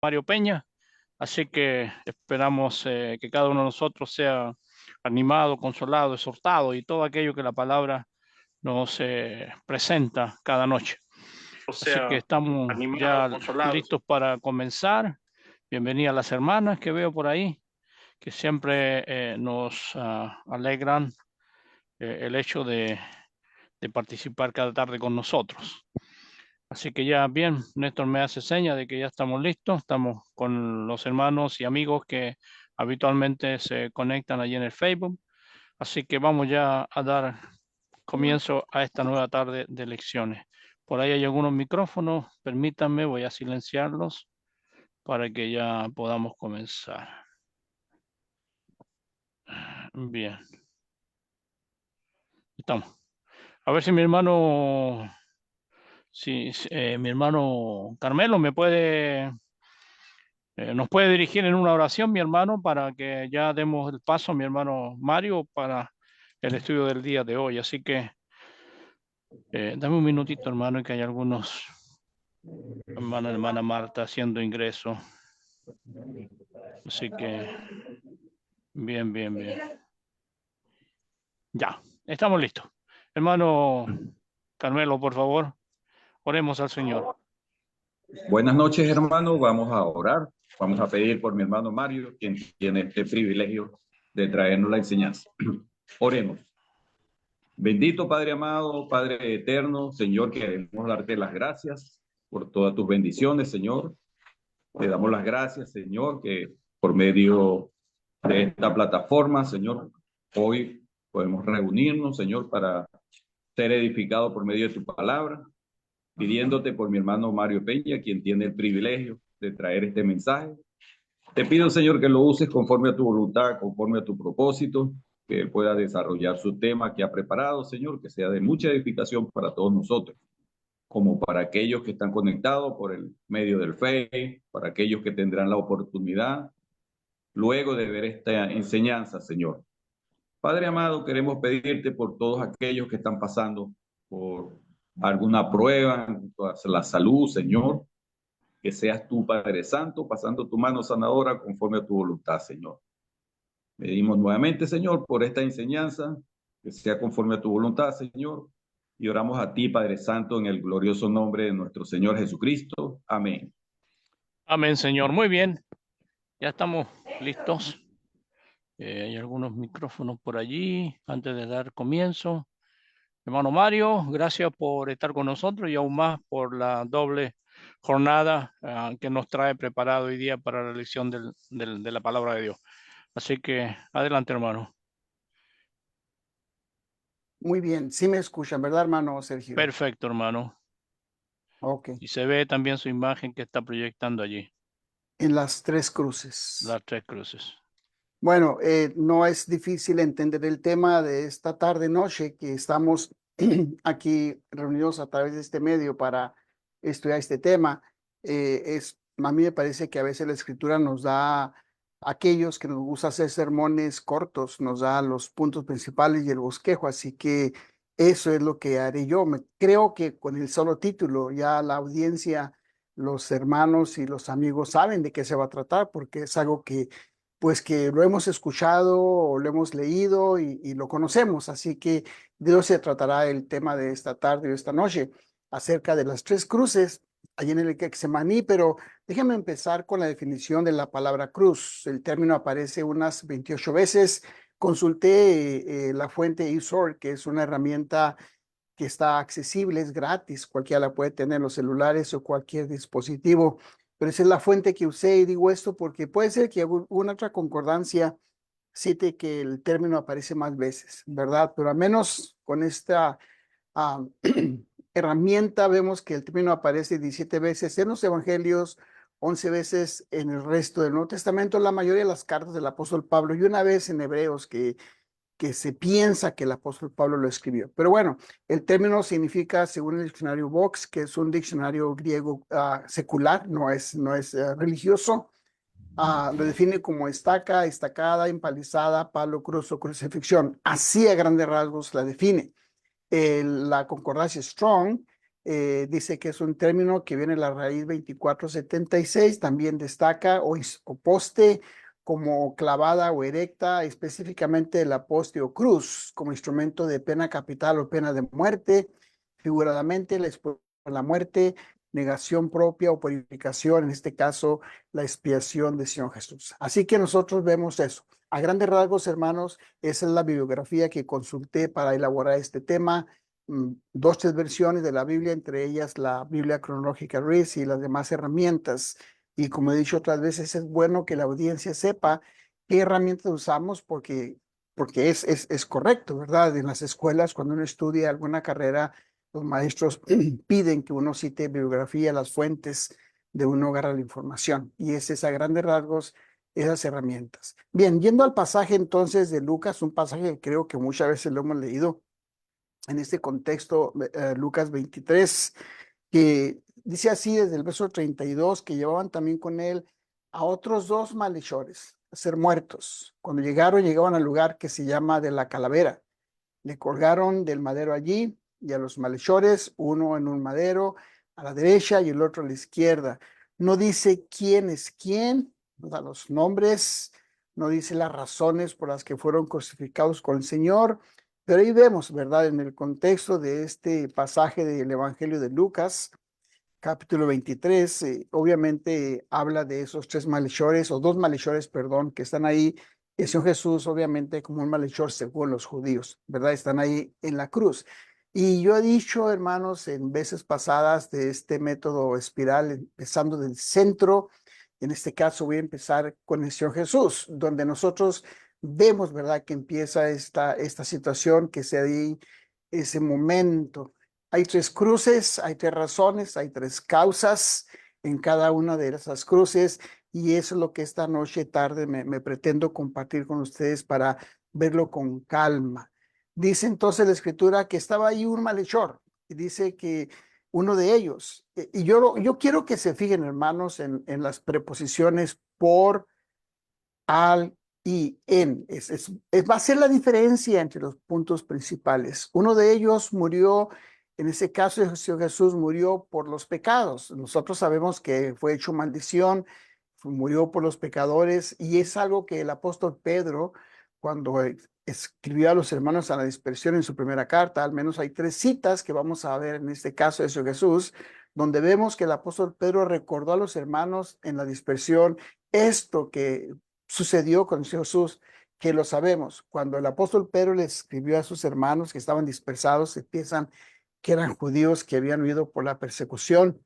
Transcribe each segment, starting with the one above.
Mario Peña, así que esperamos que cada uno de nosotros sea animado, consolado, exhortado y todo aquello que la palabra nos presenta cada noche. O Así que sea, estamos animado, ya consolado. listos para comenzar. Bienvenidas las hermanas que veo por ahí, que siempre nos alegran el hecho de participar cada tarde con nosotros. Así que ya bien, Néstor me hace seña de que ya estamos listos, estamos con los hermanos y amigos que habitualmente se conectan allí en el Facebook. Así que vamos ya a dar comienzo a esta nueva tarde de lecciones. Por ahí hay algunos micrófonos, permítanme, voy a silenciarlos para que ya podamos comenzar. Bien, estamos. A ver si mi hermano, mi hermano Carmelo nos puede dirigir en una oración, mi hermano, para que ya demos el paso a mi hermano Mario para el estudio del día de hoy. Así que dame un minutito, hermano, y que hay algunos hermana Marta haciendo ingreso. Así que, bien. Ya, estamos listos. Hermano Carmelo, por favor, oremos al Señor. Buenas noches, hermano. Vamos a orar. Vamos a pedir por mi hermano Mario, quien tiene este privilegio de traernos la enseñanza. Oremos. Bendito Padre amado, Padre eterno, Señor, queremos darte las gracias por todas tus bendiciones, Señor. Te damos las gracias, Señor, que por medio de esta plataforma, Señor, hoy podemos reunirnos, Señor, para ser edificados por medio de tu palabra, pidiéndote por mi hermano Mario Peña, quien tiene el privilegio de traer este mensaje. Te pido, Señor, que lo uses conforme a tu voluntad, conforme a tu propósito, que él pueda desarrollar su tema que ha preparado, Señor, que sea de mucha edificación para todos nosotros, como para aquellos que están conectados por el medio del Face, para aquellos que tendrán la oportunidad luego de ver esta enseñanza, Señor. Padre amado, queremos pedirte por todos aquellos que están pasando por alguna prueba, la salud, Señor, que seas tú, Padre Santo, pasando tu mano sanadora conforme a tu voluntad, Señor. Pedimos nuevamente, Señor, por esta enseñanza, que sea conforme a tu voluntad, Señor, y oramos a ti, Padre Santo, en el glorioso nombre de nuestro Señor Jesucristo. Amén. Amén, Señor. Muy bien, ya estamos listos. Hay algunos micrófonos por allí antes de dar comienzo. Hermano Mario, gracias por estar con nosotros y aún más por la doble jornada que nos trae preparado hoy día para la lección de la palabra de Dios. Así que adelante, hermano. Muy bien, sí me escuchan, ¿verdad, hermano Sergio? Perfecto, hermano. Ok. Y se ve también su imagen que está proyectando allí. En las tres cruces. Las tres cruces. Bueno, no es difícil entender el tema de esta tarde-noche que estamos aquí reunidos a través de este medio para estudiar este tema. A mí me parece que a veces la escritura nos da, a aquellos que nos gusta hacer sermones cortos, nos da los puntos principales y el bosquejo, así que eso es lo que haré yo. Creo que con el solo título ya la audiencia, los hermanos y los amigos saben de qué se va a tratar, porque es algo que pues que lo hemos escuchado o lo hemos leído y lo conocemos. Así que de eso se tratará el tema de esta tarde o esta noche, acerca de las tres cruces allí en el Getsemaní, pero déjame empezar con la definición de la palabra cruz. El término aparece unas 28 veces. Consulté la fuente eSword, que es una herramienta que está accesible, es gratis, cualquiera la puede tener en los celulares o cualquier dispositivo, pero esa es la fuente que usé y digo esto porque puede ser que una otra concordancia cite que el término aparece más veces, ¿verdad? Pero al menos con esta herramienta vemos que el término aparece 17 veces en los evangelios, 11 veces en el resto del Nuevo Testamento, la mayoría de las cartas del apóstol Pablo y una vez en Hebreos que se piensa que el apóstol Pablo lo escribió. Pero bueno, el término significa, según el diccionario Vox, que es un diccionario griego secular, no es religioso, lo define como estaca, estacada, empalizada, palo, cruz o crucifixión. Así a grandes rasgos la define. La concordancia Strong dice que es un término que viene de la raíz 2476, también destaca o poste como clavada o erecta, específicamente la poste o cruz, como instrumento de pena capital o pena de muerte, figuradamente la muerte, negación propia o purificación, en este caso la expiación del Señor Jesús. Así que nosotros vemos eso. A grandes rasgos, hermanos, esa es la bibliografía que consulté para elaborar este tema. Dos, tres versiones de la Biblia, entre ellas la Biblia cronológica RIS y las demás herramientas. Y como he dicho otras veces, es bueno que la audiencia sepa qué herramientas usamos porque es correcto, ¿verdad? En las escuelas, cuando uno estudia alguna carrera, los maestros piden que uno cite bibliografía, las fuentes de uno agarra la información. Y es a grandes rasgos esas herramientas. Bien, yendo al pasaje entonces de Lucas, un pasaje que creo que muchas veces lo hemos leído en este contexto, Lucas 23, que dice así desde el verso 32, que llevaban también con él a otros dos malhechores a ser muertos. Cuando llegaban al lugar que se llama de la Calavera. Le colgaron del madero allí y a los malhechores, uno en un madero a la derecha y el otro a la izquierda. No dice quién es quién, no da los nombres, no dice las razones por las que fueron crucificados con el Señor, pero ahí vemos, ¿verdad? En el contexto de este pasaje del Evangelio de Lucas, capítulo 23, obviamente habla de esos tres malhechores, o dos malhechores, perdón, que están ahí. El Señor Jesús, obviamente, como un malhechor según los judíos, ¿verdad? Están ahí en la cruz. Y yo he dicho, hermanos, en veces pasadas de este método espiral, empezando del centro, en este caso voy a empezar con el Señor Jesús, donde nosotros vemos, ¿verdad?, que empieza esta situación, que se ahí ese momento. Hay tres cruces, hay tres razones, hay tres causas en cada una de esas cruces y eso es lo que esta noche tarde me pretendo compartir con ustedes para verlo con calma. Dice entonces la escritura que estaba ahí un malhechor y dice que uno de ellos, y yo quiero que se fijen, hermanos, en las preposiciones por, al y en. Va a ser la diferencia entre los puntos principales. Uno de ellos murió, en ese caso el Señor Jesús murió por los pecados. Nosotros sabemos que fue hecho maldición, murió por los pecadores y es algo que el apóstol Pedro, cuando escribió a los hermanos a la dispersión en su primera carta, al menos hay tres citas que vamos a ver en este caso de Señor Jesús, donde vemos que el apóstol Pedro recordó a los hermanos en la dispersión esto que sucedió con Jesús, que lo sabemos. Cuando el apóstol Pedro le escribió a sus hermanos que estaban dispersados, se piensan que eran judíos que habían huido por la persecución.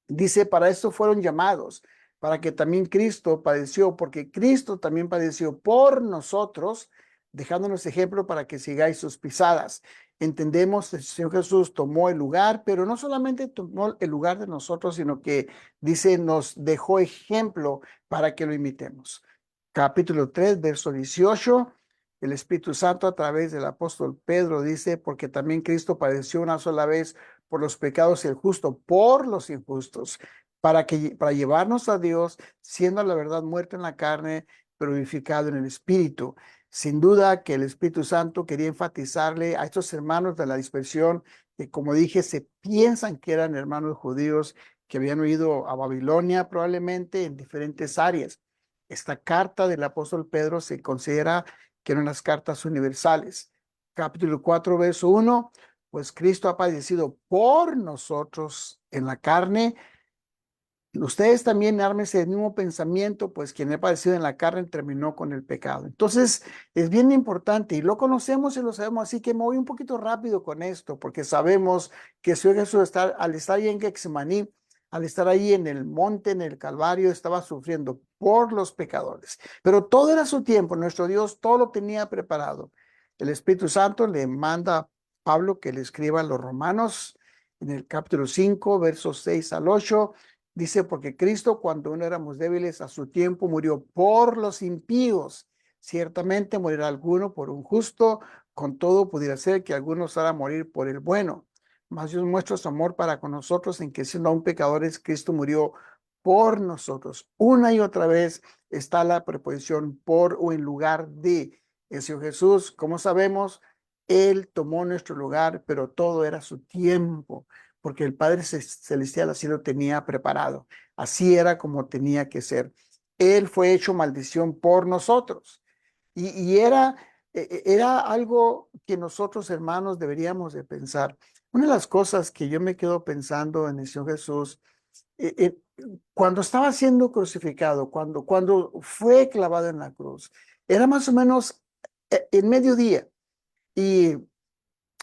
Dice, para esto fueron llamados, para que también Cristo padeció, porque Cristo también padeció por nosotros, dejándonos ejemplo para que sigáis sus pisadas. Entendemos que el Señor Jesús tomó el lugar, pero no solamente tomó el lugar de nosotros, sino que dice, nos dejó ejemplo para que lo imitemos. Capítulo 3, verso 18. El Espíritu Santo a través del apóstol Pedro dice, porque también Cristo padeció una sola vez por los pecados del justo, por los injustos, para llevarnos a Dios, siendo la verdad muerto en la carne, pero vivificado en el Espíritu. Sin duda que el Espíritu Santo quería enfatizarle a estos hermanos de la dispersión, que como dije, se piensan que eran hermanos judíos que habían ido a Babilonia probablemente en diferentes áreas. Esta carta del apóstol Pedro se considera que eran las cartas universales. Capítulo 4, verso 1, pues Cristo ha padecido por nosotros en la carne. Ustedes también ármense el mismo pensamiento, pues quien ha padecido en la carne terminó con el pecado. Entonces, es bien importante y lo conocemos y lo sabemos, así que me voy un poquito rápido con esto, porque sabemos que el Señor Jesús al estar ahí en Getsemaní, al estar ahí en el monte, en el Calvario, estaba sufriendo por los pecadores. Pero todo era su tiempo, nuestro Dios todo lo tenía preparado. El Espíritu Santo le manda a Pablo que le escriba a los Romanos en el capítulo 5, versos 6 al 8. Dice, porque Cristo, cuando no éramos débiles, a su tiempo murió por los impíos. Ciertamente morirá alguno por un justo, con todo pudiera ser que algunos hará morir por el bueno. Mas Dios muestra su amor para con nosotros en que siendo aún pecadores, Cristo murió por nosotros. Una y otra vez está la preposición por o en lugar de. El Señor Jesús, como sabemos, Él tomó nuestro lugar, pero todo era su tiempo. porque el Padre Celestial así lo tenía preparado. Así era como tenía que ser. Él fue hecho maldición por nosotros. Y era algo que nosotros, hermanos, deberíamos de pensar. Una de las cosas que yo me quedo pensando en el Señor Jesús, cuando estaba siendo crucificado, cuando fue clavado en la cruz, era más o menos en mediodía. Y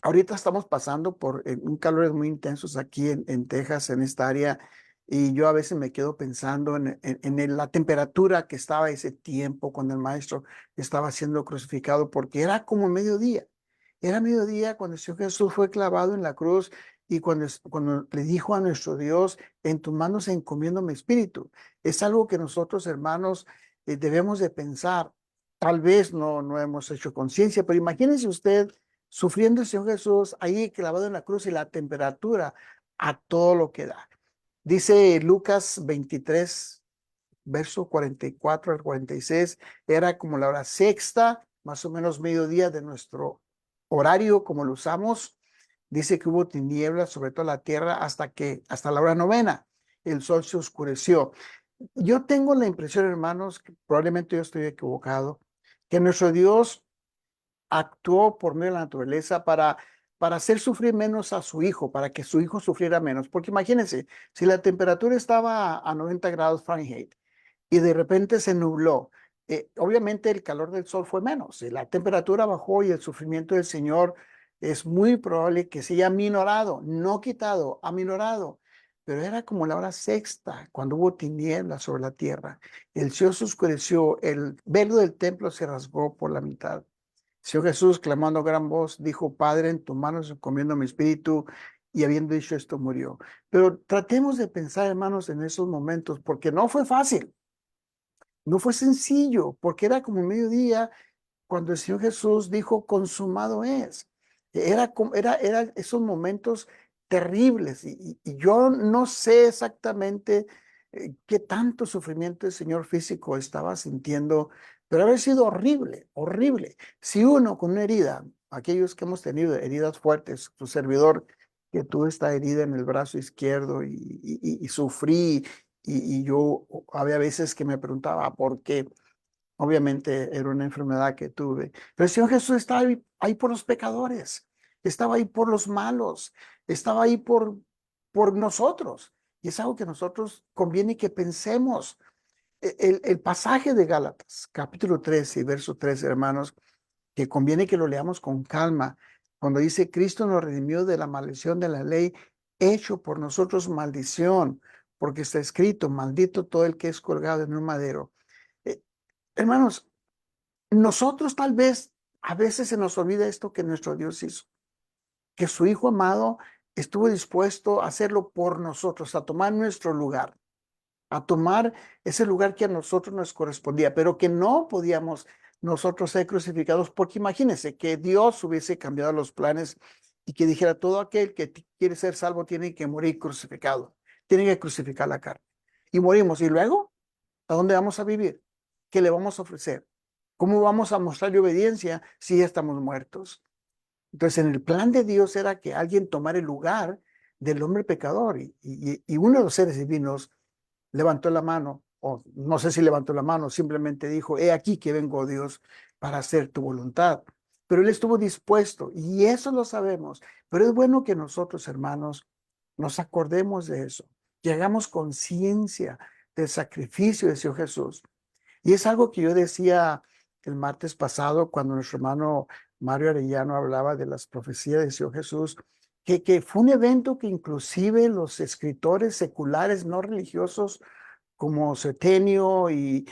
ahorita estamos pasando por un calores muy intensos aquí en Texas, en esta área, y yo a veces me quedo pensando en la temperatura que estaba ese tiempo cuando el maestro estaba siendo crucificado, porque era como mediodía. Era mediodía cuando el Señor Jesús fue clavado en la cruz y cuando le dijo a nuestro Dios, en tus manos encomiendo mi espíritu. Es algo que nosotros, hermanos, debemos de pensar. Tal vez no hemos hecho conciencia, pero imagínese usted sufriendo el Señor Jesús ahí clavado en la cruz y la temperatura a todo lo que da. Dice Lucas 23, verso 44 al 46, era como la hora sexta, más o menos mediodía de nuestro horario como lo usamos. Dice que hubo tinieblas sobre toda la tierra hasta la hora novena, el sol se oscureció. Yo tengo la impresión, hermanos, que probablemente yo estoy equivocado, que nuestro Dios actuó por medio de la naturaleza para hacer sufrir menos a su hijo, para que su hijo sufriera menos. Porque imagínense, si la temperatura estaba a 90 grados Fahrenheit y de repente se nubló, obviamente el calor del sol fue menos, la temperatura bajó y el sufrimiento del Señor es muy probable que se haya aminorado, no quitado, aminorado. Pero era como la hora sexta, cuando hubo tinieblas sobre la tierra. El cielo se oscureció, el velo del templo se rasgó por la mitad. Señor Jesús, clamando a gran voz, dijo, Padre, en tus manos encomiendo mi espíritu, y habiendo dicho esto, murió. Pero tratemos de pensar, hermanos, en esos momentos, porque no fue fácil, no fue sencillo, porque era como mediodía cuando el Señor Jesús dijo, consumado es. Era esos momentos terribles, y yo no sé exactamente qué tanto sufrimiento el Señor físico estaba sintiendo, pero haber sido horrible, horrible. Si uno con una herida, aquellos que hemos tenido heridas fuertes, tu servidor que tuvo esta herida en el brazo izquierdo y sufrí, y yo había veces que me preguntaba por qué. Obviamente era una enfermedad que tuve. Pero el Señor Jesús estaba ahí por los pecadores, estaba ahí por los malos, estaba ahí por nosotros. Y es algo que nosotros conviene que pensemos. El pasaje de Gálatas, capítulo 13 y verso 13, hermanos, que conviene que lo leamos con calma, cuando dice, Cristo nos redimió de la maldición de la ley, hecho por nosotros maldición, porque está escrito, maldito todo el que es colgado en un madero. Eh, Hermanos, nosotros tal vez a veces se nos olvida esto que nuestro Dios hizo, que su Hijo amado estuvo dispuesto a hacerlo por nosotros, a tomar nuestro lugar, a tomar ese lugar que a nosotros nos correspondía, pero que no podíamos nosotros ser crucificados, porque imagínense que Dios hubiese cambiado los planes y que dijera, todo aquel que quiere ser salvo tiene que morir crucificado, tiene que crucificar la carne. Y morimos, y luego, ¿a dónde vamos a vivir? ¿Qué le vamos a ofrecer? ¿Cómo vamos a mostrarle obediencia si ya estamos muertos? Entonces, en el plan de Dios era que alguien tomara el lugar del hombre pecador, y uno de los seres divinos levantó la mano, o no sé si levantó la mano, simplemente dijo, he aquí que vengo, Dios, para hacer tu voluntad. Pero él estuvo dispuesto, y eso lo sabemos. Pero es bueno que nosotros, hermanos, nos acordemos de eso, que hagamos conciencia del sacrificio de Señor Jesús. Y es algo que yo decía el martes pasado cuando nuestro hermano Mario Arellano hablaba de las profecías de Señor Jesús, que fue un evento que inclusive los escritores seculares no religiosos como Setenio y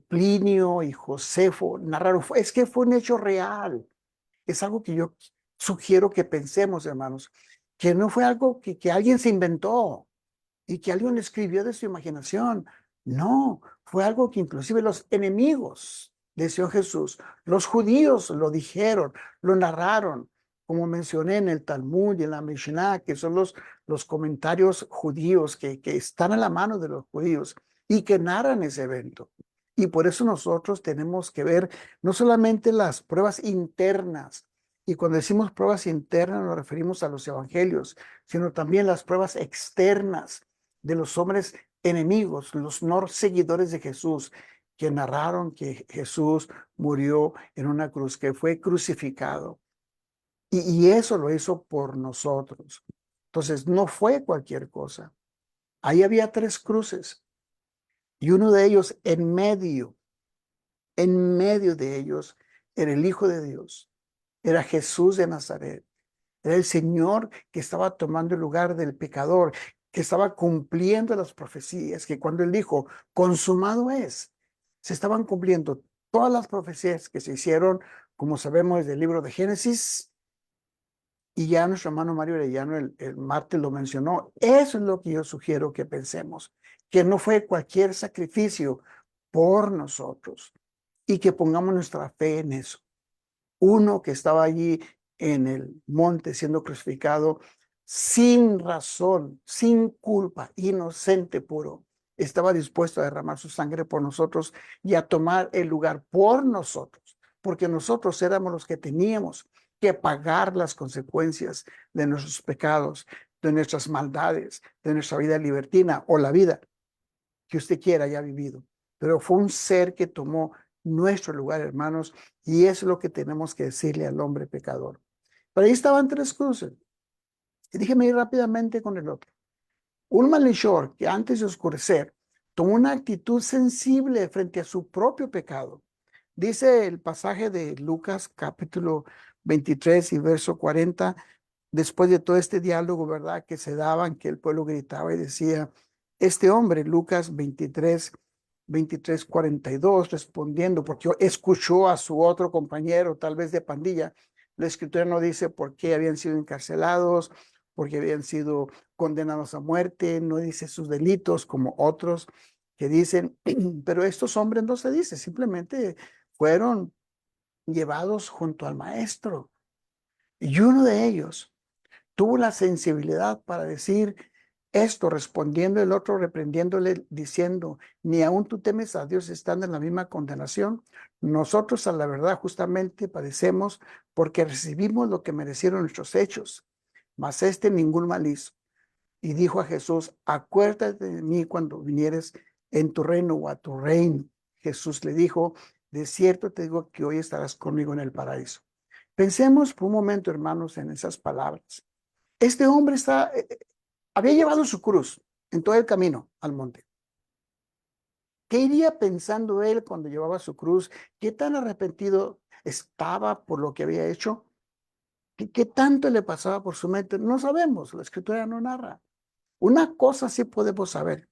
Plinio y Josefo narraron. Es que fue un hecho real. Es algo que yo sugiero que pensemos, hermanos, que no fue algo que alguien se inventó y que alguien escribió de su imaginación. No, fue algo que inclusive los enemigos del Señor Jesús, los judíos lo dijeron, lo narraron, como mencioné en el Talmud y en la Mishnah, que son los comentarios judíos que están a la mano de los judíos y que narran ese evento. Y por eso nosotros tenemos que ver no solamente las pruebas internas Y cuando decimos pruebas internas, nos referimos a los evangelios, sino también las pruebas externas de los hombres enemigos, los no seguidores de Jesús, que narraron que Jesús murió en una cruz, que fue crucificado. Y eso lo hizo por nosotros. Entonces, no fue cualquier cosa. Ahí había 3 cruces y uno de ellos en medio de ellos, era el Hijo de Dios, era Jesús de Nazaret. Era el Señor que estaba tomando el lugar del pecador, que estaba cumpliendo las profecías, que cuando Él dijo, consumado es, se estaban cumpliendo todas las profecías que se hicieron, como sabemos desde el libro de Génesis, y ya nuestro hermano Mario Arellano el martes lo mencionó. Eso es lo que yo sugiero que pensemos, que no fue cualquier sacrificio por nosotros y que pongamos nuestra fe en eso. Uno que estaba allí en el monte siendo crucificado sin razón, sin culpa, inocente puro, estaba dispuesto a derramar su sangre por nosotros y a tomar el lugar por nosotros, porque nosotros éramos los que teníamos que pagar las consecuencias de nuestros pecados, de nuestras maldades, de nuestra vida libertina o la vida que usted quiera haya vivido. Pero fue un ser que tomó nuestro lugar, hermanos, y eso es lo que tenemos que decirle al hombre pecador. Pero ahí estaban 3 cruces. Y déjeme ir rápidamente con el otro. Un malhechor que antes de oscurecer tomó una actitud sensible frente a su propio pecado. Dice el pasaje de Lucas capítulo 23 y verso 40, después de todo este diálogo, ¿verdad? Que se daban, que el pueblo gritaba y decía, este hombre, Lucas 23, 42, respondiendo, porque escuchó a su otro compañero, tal vez de pandilla. La escritura no dice por qué habían sido encarcelados, porque habían sido condenados a muerte, no dice sus delitos como otros que dicen, pero estos hombres no se dice, simplemente fueron llevados junto al maestro. Y uno de ellos tuvo la sensibilidad para decir esto, respondiendo el otro, reprendiéndole, diciendo, ni aun tú temes a Dios estando en la misma condenación. Nosotros a la verdad justamente padecemos porque recibimos lo que merecieron nuestros hechos, mas este ningún mal hizo. Y dijo a Jesús, acuérdate de mí cuando vinieres en tu reino o a tu reino. Jesús le dijo, de cierto te digo que hoy estarás conmigo en el paraíso. Pensemos por un momento, hermanos, en esas palabras. Este hombre había llevado su cruz en todo el camino al monte. ¿Qué iría pensando él cuando llevaba su cruz? ¿Qué tan arrepentido estaba por lo que había hecho? ¿Qué tanto le pasaba por su mente? No sabemos, la escritura no narra. Una cosa sí podemos saber,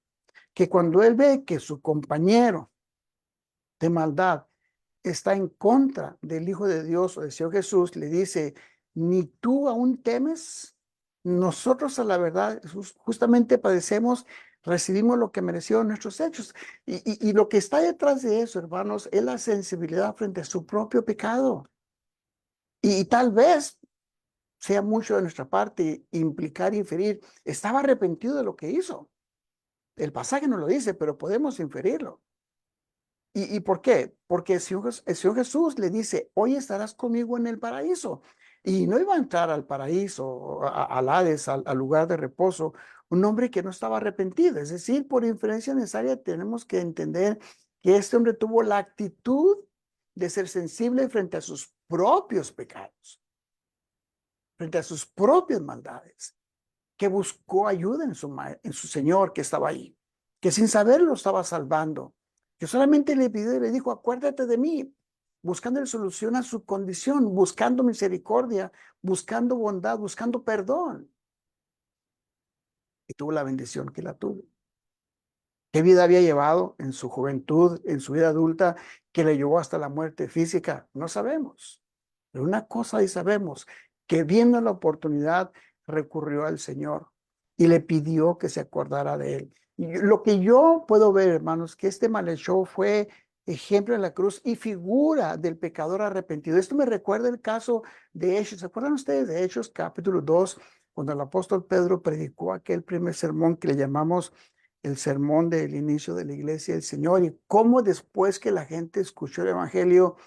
que cuando él ve que su compañero de maldad está en contra del Hijo de Dios o del Señor Jesús, le dice, ni tú aún temes. Nosotros a la verdad justamente padecemos, recibimos lo que merecieron nuestros hechos. Y lo que está detrás de eso, hermanos, es la sensibilidad frente a su propio pecado. Y tal vez sea mucho de nuestra parte implicar, inferir, estaba arrepentido de lo que hizo. El pasaje no lo dice, pero podemos inferirlo. ¿Y por qué? Porque el Señor Jesús le dice, hoy estarás conmigo en el paraíso. Y no iba a entrar al paraíso, al Hades, al lugar de reposo, un hombre que no estaba arrepentido. Es decir, por inferencia necesaria tenemos que entender que este hombre tuvo la actitud de ser sensible frente a sus propios pecados, frente a sus propias maldades, que buscó ayuda en su Señor que estaba ahí, que sin saberlo estaba salvando, que solamente le pidió y le dijo, acuérdate de mí, buscando solución a su condición, buscando misericordia, buscando bondad, buscando perdón. Y tuvo la bendición que la tuvo. ¿Qué vida había llevado en su juventud, en su vida adulta, que le llevó hasta la muerte física? No sabemos. Pero una cosa sí sabemos, que viendo la oportunidad recurrió al Señor y le pidió que se acordara de él. Y lo que yo puedo ver, hermanos, que este malhechor fue ejemplo de la cruz y figura del pecador arrepentido. Esto me recuerda el caso de Hechos. ¿Se acuerdan ustedes de Hechos capítulo 2, cuando el apóstol Pedro predicó aquel primer sermón que le llamamos el sermón del inicio de la iglesia del Señor, y cómo después que la gente escuchó el evangelio,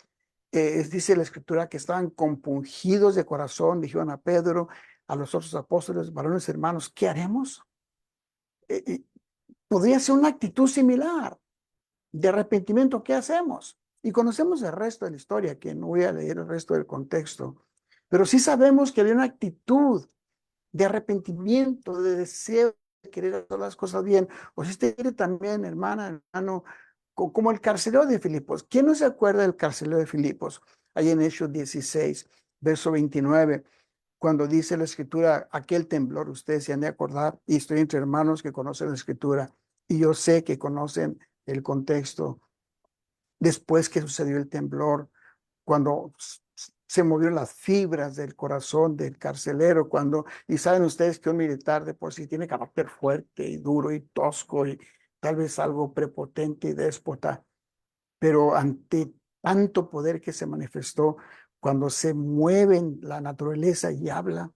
dice la escritura que estaban compungidos de corazón, dijeron a Pedro, a los otros apóstoles, varones hermanos, ¿qué haremos? Podría ser una actitud similar de arrepentimiento. ¿Qué hacemos? Y conocemos el resto de la historia, que no voy a leer el resto del contexto, pero sí sabemos que había una actitud de arrepentimiento, de deseo de querer hacer las cosas bien. O si usted quiere también, hermano, como el carcelero de Filipos. ¿Quién no se acuerda del carcelero de Filipos? Ahí en Hechos 16, verso 29, cuando dice la escritura, aquel temblor, ustedes se han de acordar, y estoy entre hermanos que conocen la escritura, y yo sé que conocen el contexto. Después que sucedió el temblor, cuando se movieron las fibras del corazón del carcelero, y saben ustedes que un militar de por sí tiene carácter fuerte y duro y tosco y tal vez algo prepotente y déspota, pero ante tanto poder que se manifestó, cuando se mueve en la naturaleza y habla,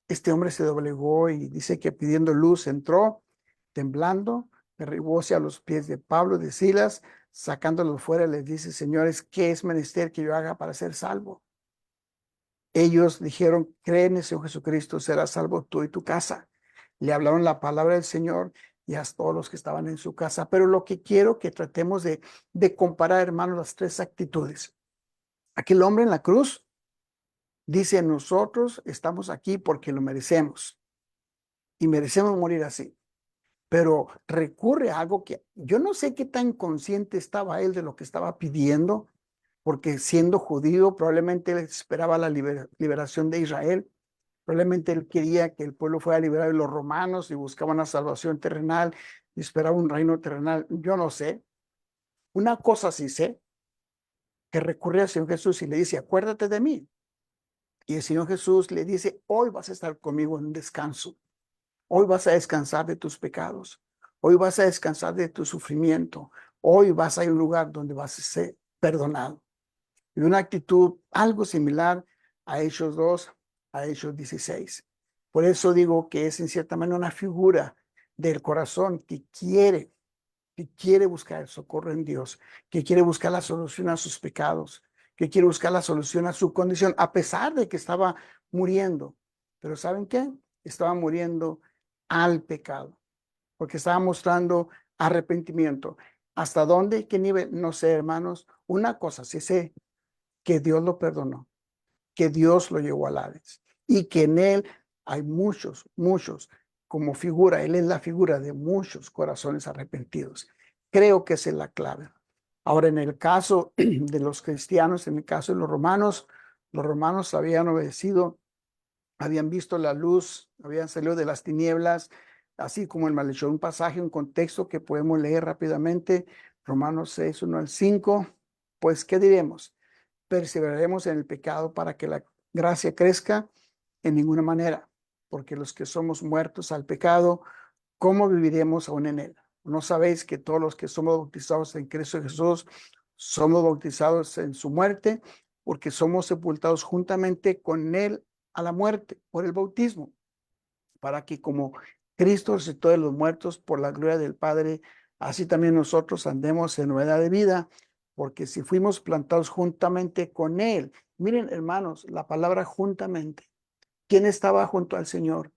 este hombre se doblegó y dice que pidiendo luz entró, temblando, derribóse a los pies de Pablo, de Silas, sacándolos fuera, les dice, señores, ¿qué es menester que yo haga para ser salvo? Ellos dijeron, cree en el Señor Jesucristo, serás salvo tú y tu casa. Le hablaron la palabra del Señor y a todos los que estaban en su casa. Pero lo que quiero que tratemos de comparar, hermanos, las tres actitudes. Aquel hombre en la cruz dice, nosotros estamos aquí porque lo merecemos y merecemos morir así. Pero recurre a algo que yo no sé qué tan consciente estaba él de lo que estaba pidiendo, porque siendo judío probablemente él esperaba la liberación de Israel, probablemente él quería que el pueblo fuera liberado de los romanos y buscaba una salvación terrenal y esperaba un reino terrenal. Yo no sé. Una cosa sí sé, que recurre al Señor Jesús y le dice, acuérdate de mí. Y el Señor Jesús le dice, hoy vas a estar conmigo en un descanso. Hoy vas a descansar de tus pecados. Hoy vas a descansar de tu sufrimiento. Hoy vas a ir a un lugar donde vas a ser perdonado. Y una actitud algo similar a Hechos 2, a Hechos 16. Por eso digo que es en cierta manera una figura del corazón que quiere buscar el socorro en Dios, que quiere buscar la solución a sus pecados, que quiere buscar la solución a su condición, a pesar de que estaba muriendo. Pero ¿saben qué? Estaba muriendo al pecado, porque estaba mostrando arrepentimiento. ¿Hasta dónde? ¿Qué nivel? No sé, hermanos. Una cosa sí sé, que Dios lo perdonó, que Dios lo llevó al Hades y que en él hay muchos, como figura, él es la figura de muchos corazones arrepentidos. Creo que esa es la clave. Ahora, en el caso de los cristianos, en el caso de los romanos habían obedecido, habían visto la luz, habían salido de las tinieblas, así como el malhechor. Un pasaje, un contexto que podemos leer rápidamente, Romanos 6, 1 al 5. Pues, ¿qué diremos? ¿Perseveraremos en el pecado para que la gracia crezca? En ninguna manera, porque los que somos muertos al pecado, ¿cómo viviremos aún en él? ¿No sabéis que todos los que somos bautizados en Cristo Jesús somos bautizados en su muerte? Porque somos sepultados juntamente con él a la muerte por el bautismo, para que como Cristo resucitó de los muertos por la gloria del Padre, así también nosotros andemos en novedad de vida, porque si fuimos plantados juntamente con él, miren hermanos, la palabra juntamente, ¿quién estaba junto al Señor?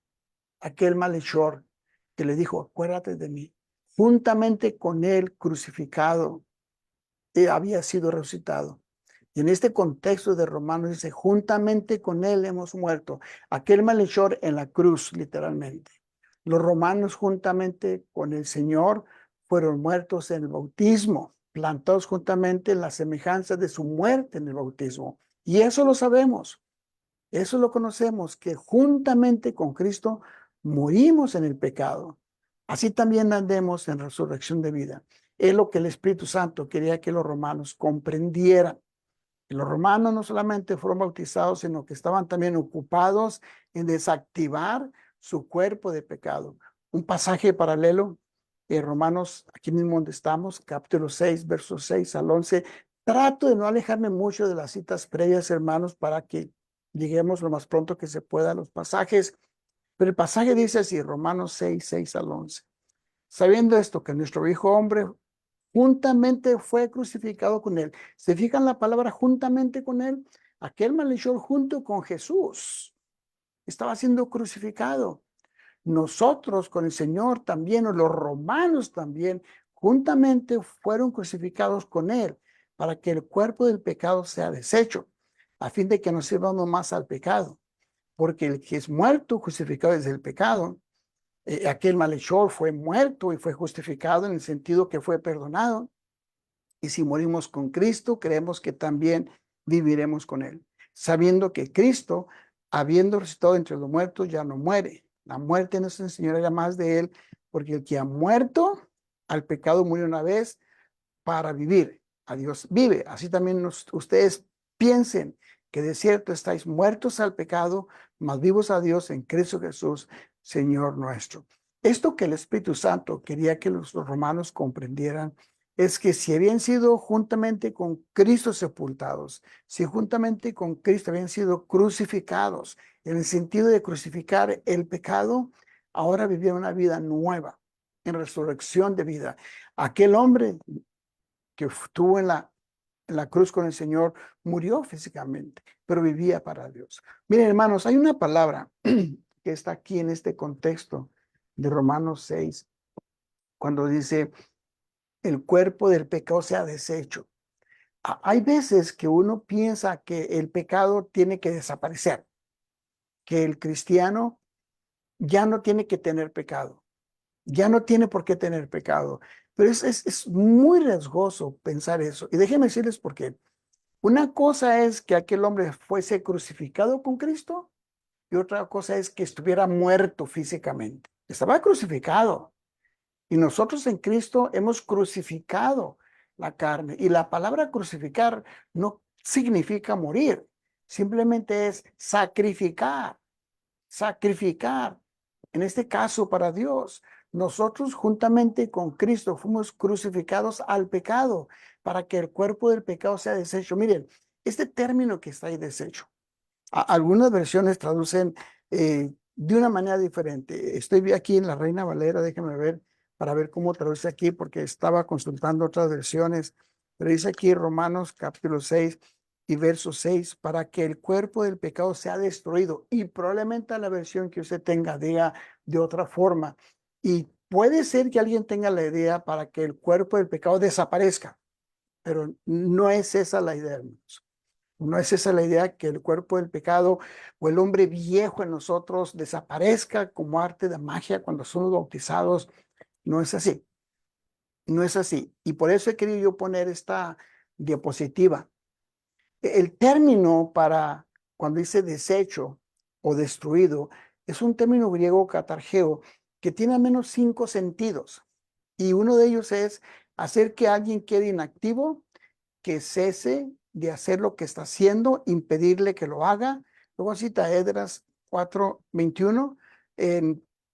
Aquel malhechor que le dijo, acuérdate de mí, juntamente con él crucificado, había sido resucitado. Y en este contexto de Romanos dice, juntamente con él hemos muerto. Aquel malhechor en la cruz, literalmente. Los romanos juntamente con el Señor fueron muertos en el bautismo, plantados juntamente en la semejanza de su muerte en el bautismo. Y eso lo sabemos, eso lo conocemos, que juntamente con Cristo morimos en el pecado. Así también andemos en resurrección de vida. Es lo que el Espíritu Santo quería que los romanos comprendieran. Y los romanos no solamente fueron bautizados, sino que estaban también ocupados en desactivar su cuerpo de pecado. Un pasaje paralelo en Romanos, aquí mismo donde estamos, capítulo 6, versos 6 al 11. Trato de no alejarme mucho de las citas previas, hermanos, para que lleguemos lo más pronto que se pueda a los pasajes. Pero el pasaje dice así, Romanos 6, 6 al 11. Sabiendo esto, que nuestro viejo hombre juntamente fue crucificado con él. ¿Se fijan la palabra juntamente con él? Aquel malhechor junto con Jesús estaba siendo crucificado. Nosotros con el Señor también, o los romanos también, juntamente fueron crucificados con él para que el cuerpo del pecado sea deshecho, a fin de que no sirvamos más al pecado. Porque el que es muerto, justificado es el pecado. Aquel malhechor fue muerto y fue justificado en el sentido que fue perdonado. Y si morimos con Cristo, creemos que también viviremos con él, sabiendo que Cristo, habiendo resucitado entre los muertos, ya no muere. La muerte no nos enseñará más de él, porque el que ha muerto al pecado murió una vez para vivir. A Dios vive. Así también ustedes piensen que de cierto estáis muertos al pecado, mas vivos a Dios en Cristo Jesús, Señor nuestro. Esto que el Espíritu Santo quería que los romanos comprendieran es que si habían sido juntamente con Cristo sepultados, si juntamente con Cristo habían sido crucificados, en el sentido de crucificar el pecado, ahora vivían una vida nueva, en resurrección de vida. Aquel hombre que estuvo en la cruz con el Señor murió físicamente, pero vivía para Dios. Miren, hermanos, hay una palabra que está aquí en este contexto de Romanos 6, cuando dice, el cuerpo del pecado se ha deshecho. Hay veces que uno piensa que el pecado tiene que desaparecer, que el cristiano ya no tiene que tener pecado, ya no tiene por qué tener pecado. Pero es muy riesgoso pensar eso. Y déjenme decirles por qué. Una cosa es que aquel hombre fuese crucificado con Cristo y otra cosa es que estuviera muerto físicamente. Estaba crucificado. Y nosotros en Cristo hemos crucificado la carne. Y la palabra crucificar no significa morir, simplemente es sacrificar, sacrificar. En este caso para Dios, nosotros juntamente con Cristo fuimos crucificados al pecado para que el cuerpo del pecado sea deshecho. Miren, este término que está ahí, deshecho, algunas versiones traducen de una manera diferente. Estoy aquí en la Reina Valera, déjenme ver para ver cómo traduce aquí, porque estaba consultando otras versiones, pero dice aquí Romanos capítulo 6 y verso 6, para que el cuerpo del pecado sea destruido. Y probablemente la versión que usted tenga diga de otra forma. Y puede ser que alguien tenga la idea para que el cuerpo del pecado desaparezca, pero no es esa la idea, hermanos. No es esa la idea, que el cuerpo del pecado o el hombre viejo en nosotros desaparezca como arte de magia cuando somos bautizados. No es así. No es así. Y por eso he querido yo poner esta diapositiva. El término para cuando dice desecho o destruido es un término griego catargeo que tiene al menos 5 sentidos. Y uno de ellos es hacer que alguien quede inactivo, que cese de hacer lo que está haciendo, impedirle que lo haga. Luego cita Esdras 4:21,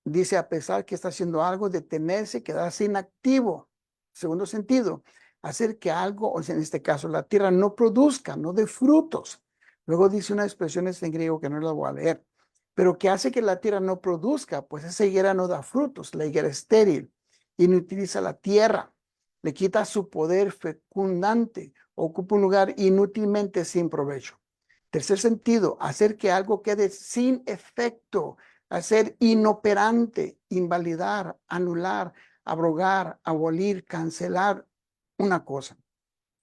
dice, a pesar que está haciendo algo, detenerse, quedarse inactivo. Segundo sentido, hacer que algo, o sea, en este caso la tierra, no produzca, no dé frutos. Luego dice unas expresiones en griego que no las voy a leer, pero que hace que la tierra no produzca, pues esa higuera no da frutos, la higuera estéril, inutiliza la tierra, le quita su poder fecundante, ocupa un lugar inútilmente sin provecho. Tercer sentido, hacer que algo quede sin efecto, hacer inoperante, invalidar, anular, abrogar, abolir, cancelar una cosa.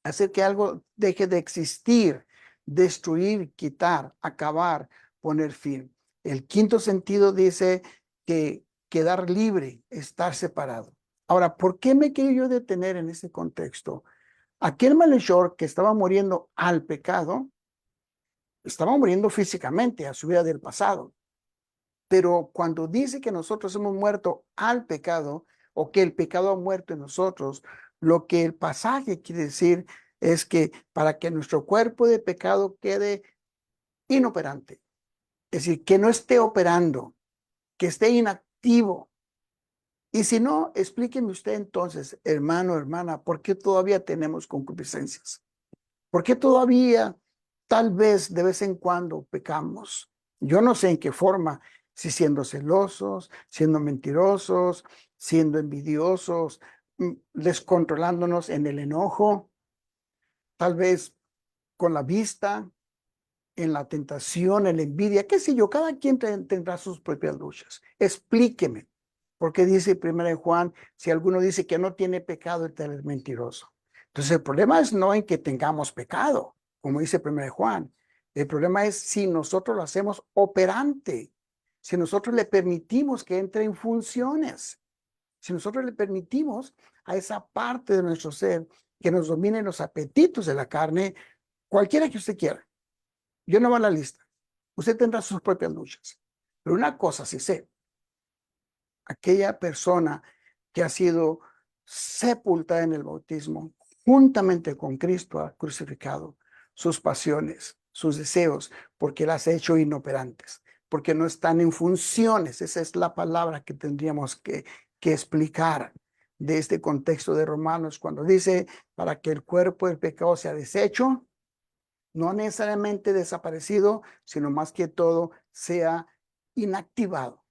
Hacer que algo deje de existir, destruir, quitar, acabar, poner fin. El quinto sentido dice que quedar libre, estar separado. Ahora, ¿por qué me quiero yo detener en ese contexto? Aquel malhechor que estaba muriendo al pecado, estaba muriendo físicamente a su vida del pasado. Pero cuando dice que nosotros hemos muerto al pecado o que el pecado ha muerto en nosotros, lo que el pasaje quiere decir es que para que nuestro cuerpo de pecado quede inoperante, es decir, que no esté operando, que esté inactivo. Y si no, explíqueme usted entonces, hermano, hermana, ¿por qué todavía tenemos concupiscencias? ¿Por qué todavía tal vez en cuando pecamos? Yo no sé en qué forma, si siendo celosos, siendo mentirosos, siendo envidiosos, descontrolándonos en el enojo, tal vez con la vista, en la tentación, en la envidia, qué sé yo, cada quien tendrá sus propias luchas. Explíqueme, porque dice 1 Juan, si alguno dice que no tiene pecado, él es mentiroso. Entonces el problema es no en que tengamos pecado, como dice 1 Juan. El problema es si nosotros lo hacemos operante, si nosotros le permitimos que entre en funciones, si nosotros le permitimos a esa parte de nuestro ser que nos domine los apetitos de la carne, cualquiera que usted quiera. Yo no voy a la lista. Usted tendrá sus propias luchas. Pero una cosa sí sé. Aquella persona que ha sido sepultada en el bautismo, juntamente con Cristo ha crucificado sus pasiones, sus deseos, porque las ha hecho inoperantes, porque no están en funciones. Esa es la palabra que tendríamos que explicar de este contexto de Romanos, cuando dice, para que el cuerpo del pecado sea deshecho, no necesariamente desaparecido, sino más que todo sea inactivado,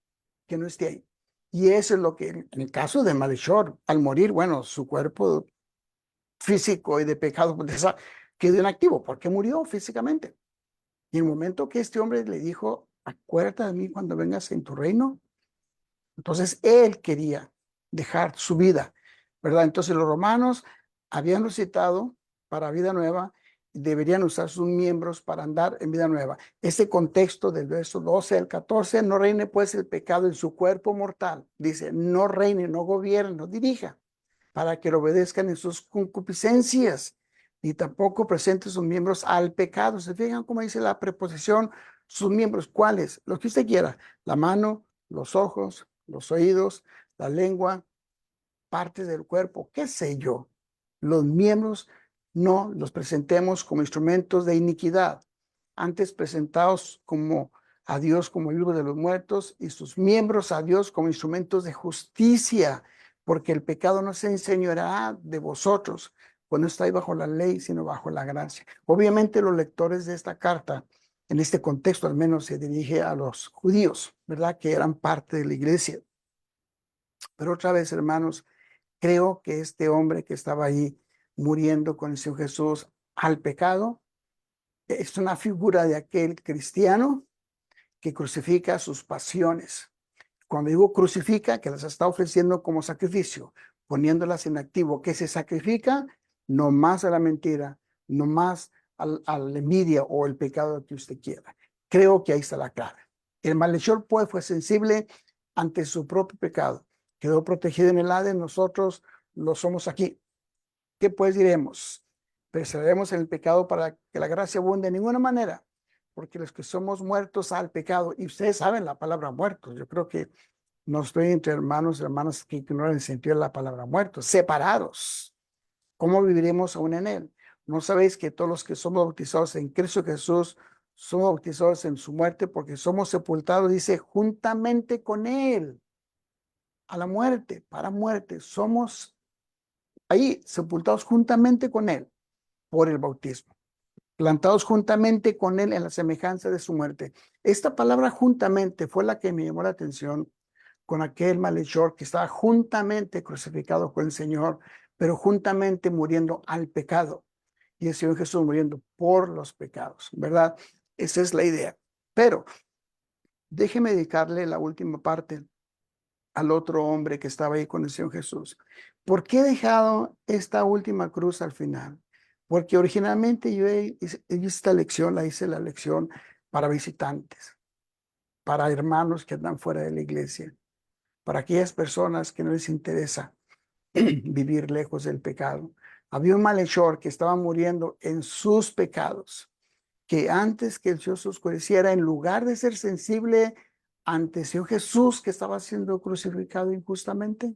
que no esté ahí. Y eso es lo que, en el caso de Malhechor, al morir, bueno, su cuerpo físico y de pecado quedó inactivo, porque murió físicamente. Y en el momento que este hombre le dijo, acuérdate de mí cuando vengas en tu reino, entonces él quería dejar su vida, ¿verdad? Entonces los romanos habían recitado para vida nueva, deberían usar sus miembros para andar en vida nueva. Ese contexto del verso 12 al 14, no reine pues el pecado en su cuerpo mortal. Dice, no reine, no gobierne, no dirija, para que lo obedezcan en sus concupiscencias, ni tampoco presente sus miembros al pecado. ¿Se fijan cómo dice la preposición? Sus miembros, ¿cuáles? Los que usted quiera, la mano, los ojos, los oídos, la lengua, partes del cuerpo, qué sé yo. Los miembros no los presentemos como instrumentos de iniquidad, antes presentados como a Dios como libro de los muertos y sus miembros a Dios como instrumentos de justicia, porque el pecado no se enseñoreará de vosotros cuando estáis bajo la ley, sino bajo la gracia. Obviamente los lectores de esta carta, en este contexto al menos, se dirige a los judíos, ¿verdad? Que eran parte de la iglesia. Pero otra vez, hermanos, creo que este hombre que estaba ahí muriendo con el Señor Jesús al pecado es una figura de aquel cristiano que crucifica sus pasiones. Cuando digo crucifica, que las está ofreciendo como sacrificio, poniéndolas en activo, que se sacrifica no más a la mentira, no más a la envidia o el pecado que usted quiera. Creo que ahí está la clave. El malhechor pues fue sensible ante su propio pecado. Quedó protegido en el Hades, nosotros lo somos aquí. ¿Qué pues diremos? ¿Perseveraremos en el pecado para que la gracia abunde? De ninguna manera, porque los que somos muertos al pecado, y ustedes saben la palabra muertos, yo creo que no estoy entre hermanos y hermanas que ignoran el sentido de la palabra muertos, separados. ¿Cómo viviremos aún en él? ¿No sabéis que todos los que somos bautizados en Cristo Jesús somos bautizados en su muerte porque somos sepultados, dice, juntamente con él a la muerte, para muerte? Somos ahí sepultados juntamente con él por el bautismo, plantados juntamente con él en la semejanza de su muerte. Esta palabra juntamente fue la que me llamó la atención con aquel malhechor que estaba juntamente crucificado con el Señor, pero juntamente muriendo al pecado. Y el Señor Jesús muriendo por los pecados, ¿verdad? Esa es la idea. Pero déjeme dedicarle la última parte al otro hombre que estaba ahí con el Señor Jesús. ¿Por qué he dejado esta última cruz al final? Porque originalmente yo hice esta lección, la hice la lección para visitantes, para hermanos que andan fuera de la iglesia, para aquellas personas que no les interesa vivir lejos del pecado. Había un malhechor que estaba muriendo en sus pecados, que antes que el cielo se oscureciera, en lugar de ser sensible ante el Señor Jesús que estaba siendo crucificado injustamente,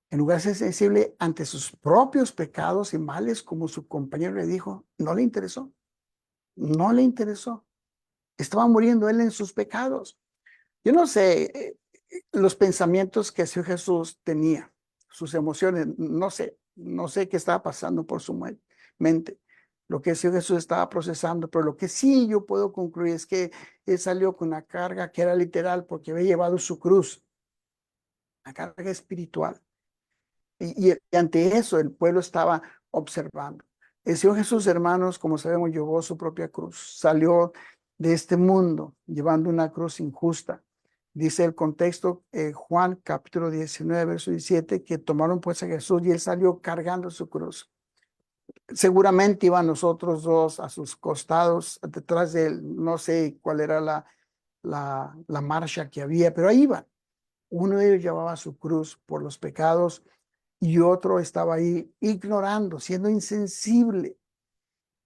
en lugar de ser sensible ante sus propios pecados y males, como su compañero le dijo, no le interesó, no le interesó. Estaba muriendo él en sus pecados. Yo no sé los pensamientos que el Señor Jesús tenía, sus emociones, no sé qué estaba pasando por su mente, lo que el Señor Jesús estaba procesando, pero lo que sí yo puedo concluir es que él salió con una carga que era literal porque había llevado su cruz, una carga espiritual. Y ante eso el pueblo estaba observando. El Señor Jesús, hermanos, como sabemos, llevó su propia cruz. Salió de este mundo llevando una cruz injusta. Dice el contexto, Juan capítulo 19, verso 17, que tomaron pues a Jesús y él salió cargando su cruz. Seguramente iban los otros dos a sus costados, detrás de él. No sé cuál era la marcha que había, pero ahí iban. Uno de ellos llevaba su cruz por los pecados y otro estaba ahí ignorando, siendo insensible.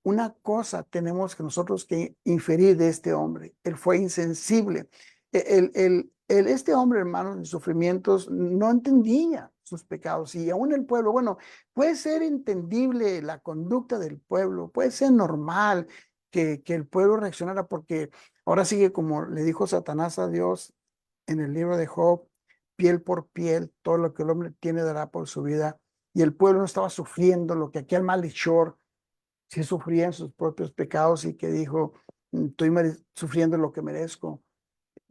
Una cosa tenemos que nosotros que inferir de este hombre. Él fue insensible. Este hombre, hermanos, en sufrimientos, no entendía sus pecados. Y aún el pueblo, bueno, puede ser entendible la conducta del pueblo, puede ser normal que el pueblo reaccionara, porque ahora sigue como le dijo Satanás a Dios en el libro de Job, piel por piel, todo lo que el hombre tiene dará por su vida. Y el pueblo no estaba sufriendo lo que aquel malhechor sí sufría en sus propios pecados y que dijo, estoy sufriendo lo que merezco.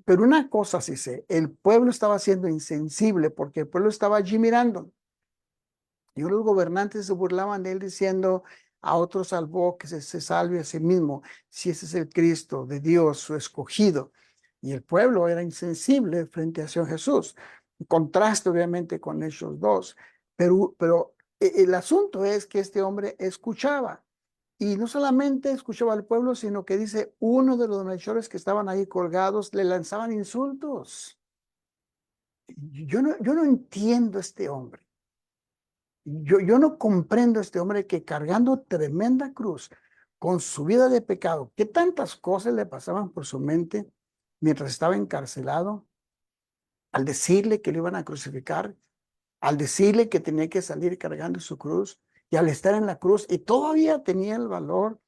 Pero una cosa sí sé, el pueblo estaba siendo insensible porque el pueblo estaba allí mirando. Y los gobernantes se burlaban de él diciendo, a otro salvó, que se salve a sí mismo, si ese es el Cristo de Dios, su escogido. Y el pueblo era insensible frente a Señor Jesús. Contraste obviamente con ellos dos. Pero el asunto es que este hombre escuchaba. Y no solamente escuchaba al pueblo, sino que dice, uno de los malhechores que estaban ahí colgados le lanzaban insultos. Yo no entiendo a este hombre. Yo no comprendo a este hombre que cargando tremenda cruz con su vida de pecado, ¿qué tantas cosas le pasaban por su mente mientras estaba encarcelado? Al decirle que lo iban a crucificar, al decirle que tenía que salir cargando su cruz, y al estar en la cruz, y todavía tenía el valor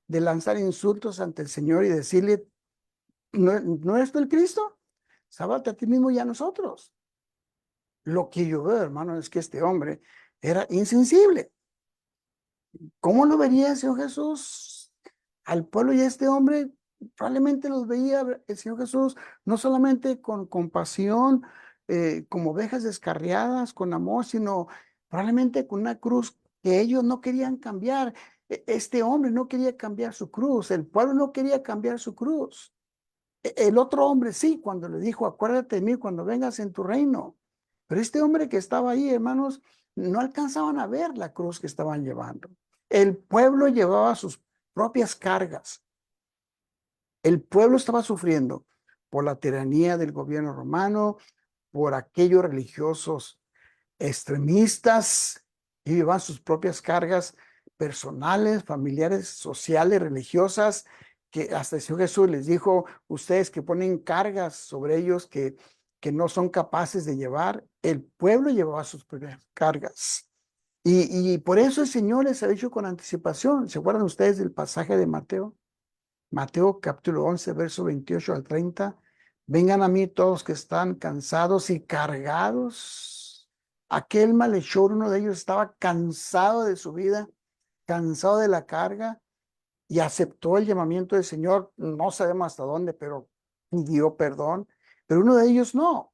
de lanzar insultos ante el Señor y decirle, ¿no eres tú el Cristo? Sálvate a ti mismo y a nosotros. Lo que yo veo, hermano, es que este hombre era insensible. ¿Cómo lo vería el Señor Jesús al pueblo y a este hombre? Probablemente los veía el Señor Jesús no solamente con compasión, como ovejas descarriadas, con amor, sino probablemente con una cruz que ellos no querían cambiar. Este hombre no quería cambiar su cruz, el pueblo no quería cambiar su cruz. El otro hombre sí, cuando le dijo, acuérdate de mí cuando vengas en tu reino. Pero este hombre que estaba ahí, hermanos, no alcanzaban a ver la cruz que estaban llevando. El pueblo llevaba sus propias cargas. El pueblo estaba sufriendo por la tiranía del gobierno romano, por aquellos religiosos extremistas y llevaban sus propias cargas personales, familiares, sociales, religiosas, que hasta el Señor Jesús les dijo, ustedes que ponen cargas sobre ellos que no son capaces de llevar, el pueblo llevaba sus propias cargas. Y por eso el Señor les ha dicho con anticipación. ¿Se acuerdan ustedes del pasaje de Mateo? Mateo capítulo 11, verso 28 al 30. Vengan a mí todos que están cansados y cargados. Aquel malhechor, uno de ellos, estaba cansado de su vida, cansado de la carga y aceptó el llamamiento del Señor. No sabemos hasta dónde, pero pidió perdón. Pero uno de ellos no.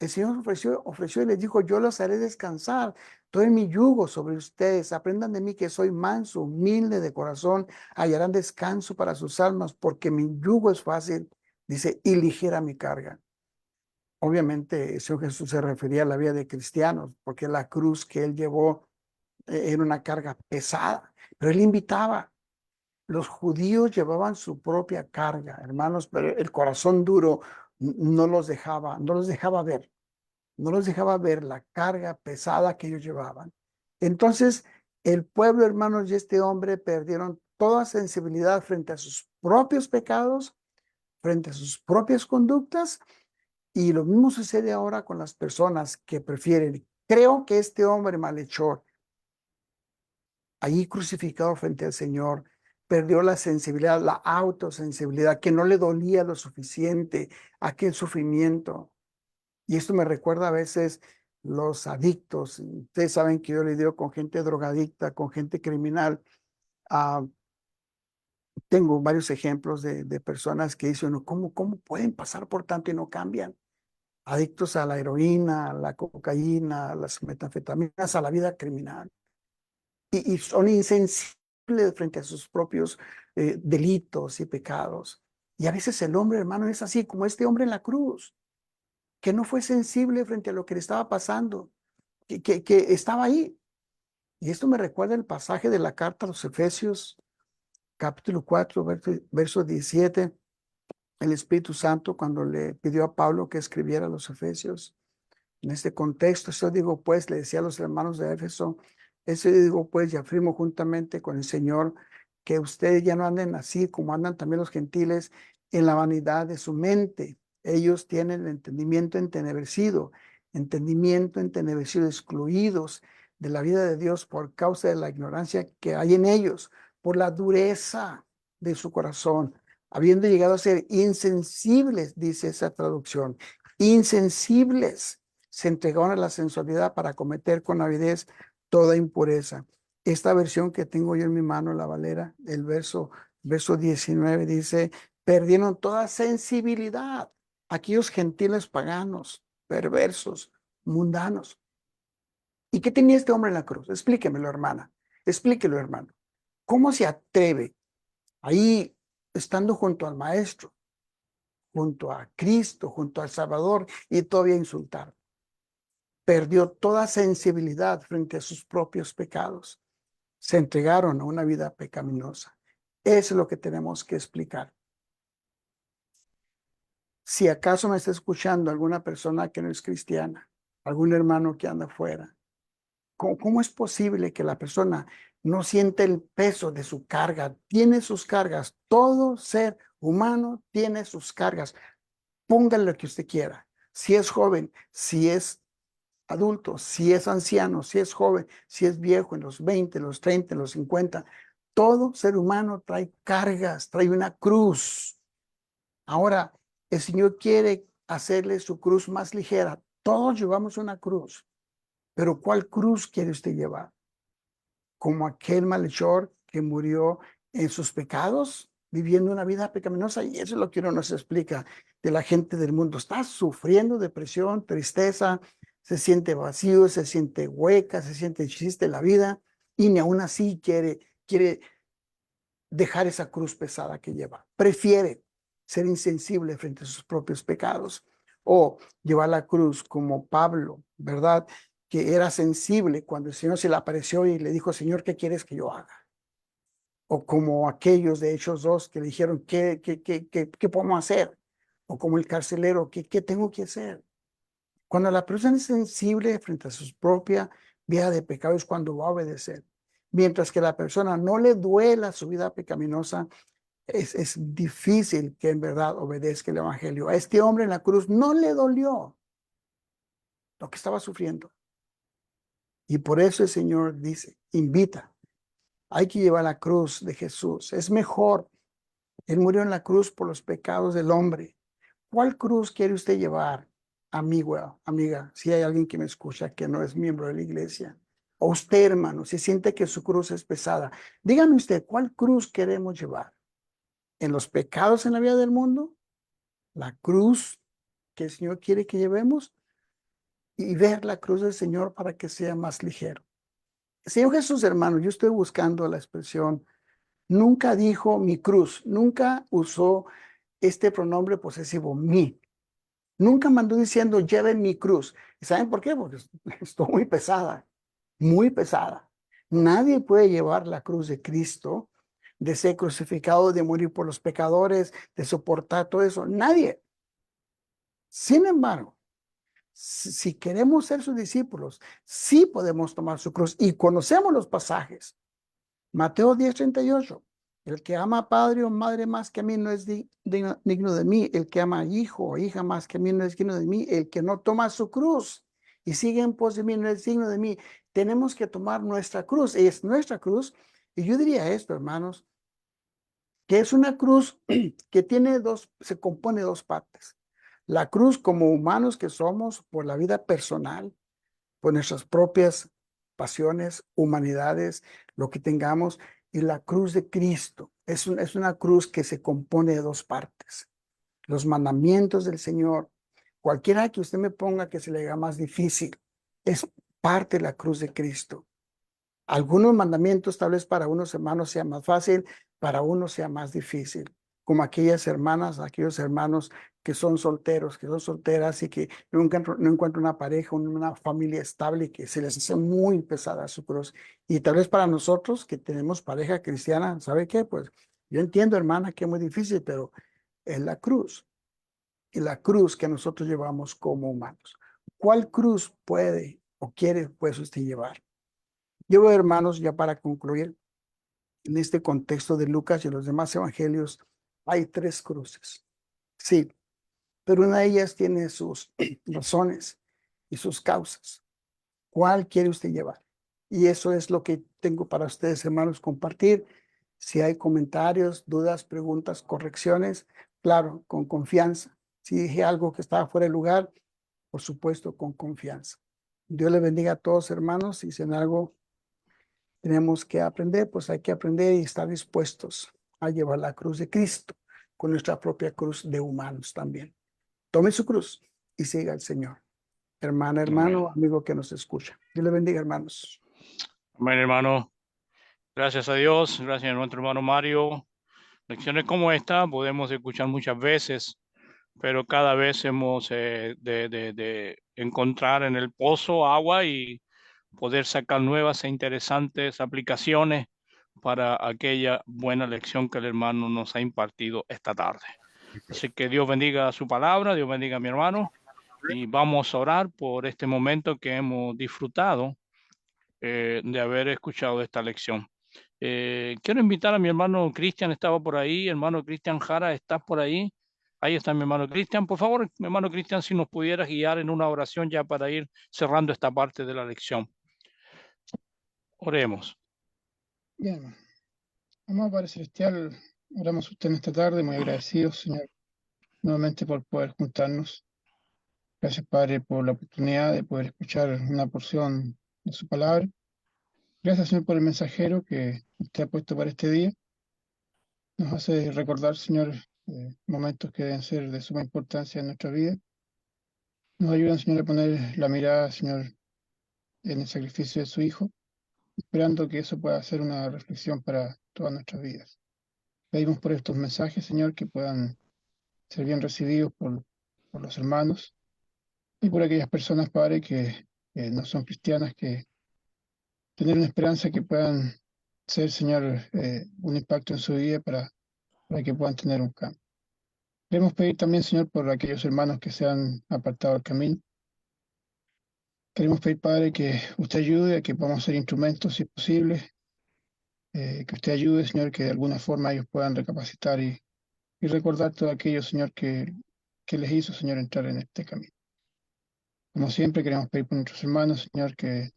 El Señor ofreció y les dijo, yo los haré descansar. Todo mi yugo sobre ustedes. Aprendan de mí que soy manso, humilde de corazón. Hallarán descanso para sus almas, porque mi yugo es fácil, dice, y ligera mi carga. Obviamente, el Señor Jesús se refería a la vida de cristianos, porque la cruz que él llevó era una carga pesada. Pero él invitaba. Los judíos llevaban su propia carga, hermanos, pero el corazón duro no los dejaba ver. No los dejaba ver la carga pesada que ellos llevaban. Entonces, el pueblo, hermanos, y este hombre perdieron toda sensibilidad frente a sus propios pecados, frente a sus propias conductas, y lo mismo sucede ahora con las personas que prefieren. Creo que este hombre malhechor, allí crucificado frente al Señor, perdió la sensibilidad, la autosensibilidad, que no le dolía lo suficiente aquel sufrimiento. Y esto me recuerda a veces los adictos. Ustedes saben que yo lidio con gente drogadicta, con gente criminal. Tengo varios ejemplos de personas que dicen, ¿cómo pueden pasar por tanto y no cambian? adictos a la heroína, a la cocaína, a las metanfetaminas, a la vida criminal. Y son insensibles frente a sus propios delitos y pecados. Y a veces el hombre, hermano, es así como este hombre en la cruz, que no fue sensible frente a lo que le estaba pasando, que estaba ahí. Y esto me recuerda el pasaje de la carta a los Efesios, capítulo 4, verso 17. El Espíritu Santo, cuando le pidió a Pablo que escribiera a los Efesios, en este contexto, eso digo pues, le decía a los hermanos de Éfeso, eso digo pues, y afirmo juntamente con el Señor, que ustedes ya no anden así como andan también los gentiles en la vanidad de su mente. Ellos tienen el entendimiento entenebrecido, excluidos de la vida de Dios por causa de la ignorancia que hay en ellos, por la dureza de su corazón, habiendo llegado a ser insensibles, dice esa traducción, insensibles, se entregaron a la sensualidad para cometer con avidez toda impureza. Esta versión que tengo yo en mi mano, la Valera, el verso 19 dice, perdieron toda sensibilidad, aquellos gentiles paganos, perversos, mundanos. ¿Y qué tenía este hombre en la cruz? Explíquemelo, hermana. Explíquelo, hermano. ¿Cómo se atreve ahí, estando junto al Maestro, junto a Cristo, junto al Salvador, y todavía insultar? Perdió toda sensibilidad frente a sus propios pecados. Se entregaron a una vida pecaminosa. Eso es lo que tenemos que explicar. Si acaso me está escuchando alguna persona que no es cristiana, algún hermano que anda afuera, ¿cómo es posible que la persona no siente el peso de su carga? Tiene sus cargas. Todo ser humano tiene sus cargas. Póngale lo que usted quiera. Si es joven, si es adulto, si es anciano, si es joven, si es viejo, en los 20, en los 30, en los 50, todo ser humano trae cargas, trae una cruz. Ahora, el Señor quiere hacerle su cruz más ligera. Todos llevamos una cruz, pero ¿cuál cruz quiere usted llevar? ¿Como aquel malhechor que murió en sus pecados, viviendo una vida pecaminosa? Y eso es lo que uno nos explica de la gente del mundo. Está sufriendo depresión, tristeza, se siente vacío, se siente hueca, se siente triste la vida, y ni aún así quiere dejar esa cruz pesada que lleva. Prefiere ser insensible frente a sus propios pecados o llevar la cruz como Pablo, ¿verdad? Que era sensible cuando el Señor se le apareció y le dijo, Señor, ¿qué quieres que yo haga? O como aquellos de Hechos 2 que le dijeron, ¿qué podemos hacer? O como el carcelero, ¿qué tengo que hacer? Cuando la persona es sensible frente a su propia vida de pecado es cuando va a obedecer. Mientras que la persona no le duela su vida pecaminosa, es difícil que en verdad obedezca el evangelio. A este hombre en la cruz no le dolió lo que estaba sufriendo. Y por eso el Señor dice, invita, hay que llevar la cruz de Jesús. Es mejor. Él murió en la cruz por los pecados del hombre. ¿Cuál cruz quiere usted llevar, amigo, amiga? Si hay alguien que me escucha que no es miembro de la iglesia. O usted, hermano, si siente que su cruz es pesada, dígame usted, ¿cuál cruz queremos llevar? ¿En los pecados en la vida del mundo? ¿La cruz que el Señor quiere que llevemos? Y ver la cruz del Señor para que sea más ligero. Señor Jesús, hermano, yo estoy buscando la expresión, nunca dijo mi cruz, nunca usó este pronombre posesivo, mi. Nunca mandó diciendo, lleven mi cruz. ¿Y saben por qué? Porque estoy muy pesada, muy pesada. Nadie puede llevar la cruz de Cristo, de ser crucificado, de morir por los pecadores, de soportar todo eso. Nadie. Sin embargo, si queremos ser sus discípulos, sí podemos tomar su cruz y conocemos los pasajes. Mateo 10:38. El que ama a padre o madre más que a mí no es digno de mí. El que ama a hijo o hija más que a mí no es digno de mí. El que no toma su cruz y sigue en pos de mí no es digno de mí. Tenemos que tomar nuestra cruz. Es nuestra cruz. Y yo diría esto, hermanos, que es una cruz que se compone de dos partes. La cruz como humanos que somos por la vida personal, por nuestras propias pasiones, humanidades, lo que tengamos, y la cruz de Cristo. Es una cruz que se compone de dos partes. Los mandamientos del Señor Cualquiera que usted me ponga que se le haga más difícil, es parte de la cruz de Cristo. Algunos mandamientos tal vez para unos hermanos sea más fácil, para unos sea más difícil, como aquellas hermanas, aquellos hermanos que son solteros, que son solteras y que nunca no encuentran una pareja, una familia estable y que se les hace muy pesada su cruz. Y tal vez para nosotros que tenemos pareja cristiana, ¿sabe qué? Pues yo entiendo, hermana, que es muy difícil, pero es la cruz y la cruz que nosotros llevamos como humanos. ¿Cuál cruz puede o quiere pues usted llevar? Yo, hermanos, ya para concluir, en este contexto de Lucas y los demás evangelios, hay 3 cruces. Sí, pero una de ellas tiene sus razones y sus causas. ¿Cuál quiere usted llevar? Y eso es lo que tengo para ustedes, hermanos, compartir. Si hay comentarios, dudas, preguntas, correcciones, claro, con confianza. Si dije algo que estaba fuera de lugar, por supuesto, con confianza. Dios le bendiga a todos, hermanos. Si en algo tenemos que aprender, pues hay que aprender y estar dispuestos a llevar la cruz de Cristo con nuestra propia cruz de humanos también. Tome su cruz y siga al Señor. Hermana, Amén. hermano, amigo que nos escucha. Dios le bendiga, hermanos. Amén, hermano. Gracias a Dios, gracias a nuestro hermano Mario. Lecciones como esta podemos escuchar muchas veces, pero cada vez hemos de encontrar en el pozo agua y poder sacar nuevas e interesantes aplicaciones para aquella buena lección que el hermano nos ha impartido esta tarde. Así que Dios bendiga su palabra, Dios bendiga a mi hermano, y vamos a orar por este momento que hemos disfrutado de haber escuchado esta lección. Quiero invitar a mi hermano Cristian, estaba por ahí, hermano Cristian Jara, ¿estás por ahí? Ahí está mi hermano Cristian. Por favor, mi hermano Cristian, si nos pudieras guiar en una oración ya para ir cerrando esta parte de la lección. Oremos. Bien, amado Padre Celestial, oramos a usted en esta tarde, muy agradecidos, Señor, nuevamente por poder juntarnos. Gracias, Padre, por la oportunidad de poder escuchar una porción de su palabra. Gracias, Señor, por el mensajero que usted ha puesto para este día. Nos hace recordar, Señor, momentos que deben ser de suma importancia en nuestra vida. Nos ayudan, Señor, a poner la mirada, Señor, en el sacrificio de su Hijo, esperando que eso pueda ser una reflexión para todas nuestras vidas. Pedimos por estos mensajes, Señor, que puedan ser bien recibidos por los hermanos y por aquellas personas, Padre, que no son cristianas, que tener una esperanza que puedan ser, Señor, un impacto en su vida para que puedan tener un cambio. Queremos pedir también, Señor, por aquellos hermanos que se han apartado del camino. Queremos pedir, Padre, que usted ayude a que podamos ser instrumentos, si es posible, que usted ayude, Señor, que de alguna forma ellos puedan recapacitar y recordar todo aquello, Señor, que les hizo, Señor, entrar en este camino. Como siempre, queremos pedir por nuestros hermanos, Señor, que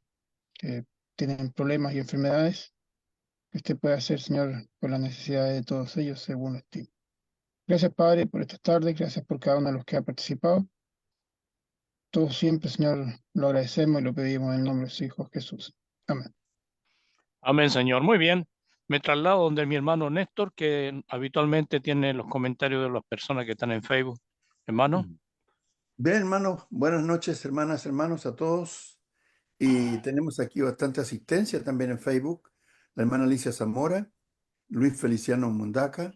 tienen problemas y enfermedades, que usted pueda hacer, Señor, por las necesidades de todos ellos, según lo estime. Gracias, Padre, por esta tarde, gracias por cada uno de los que ha participado. Todo siempre, Señor, lo agradecemos y lo pedimos en el nombre de su Hijo Jesús. Amén. Amén, Señor. Muy bien. Me traslado donde mi hermano Néstor, que habitualmente tiene los comentarios de las personas que están en Facebook. Hermano. Bien, hermanos, buenas noches, hermanas, hermanos, a todos. Y tenemos aquí bastante asistencia también en Facebook. La hermana Alicia Zamora, Luis Feliciano Mundaca,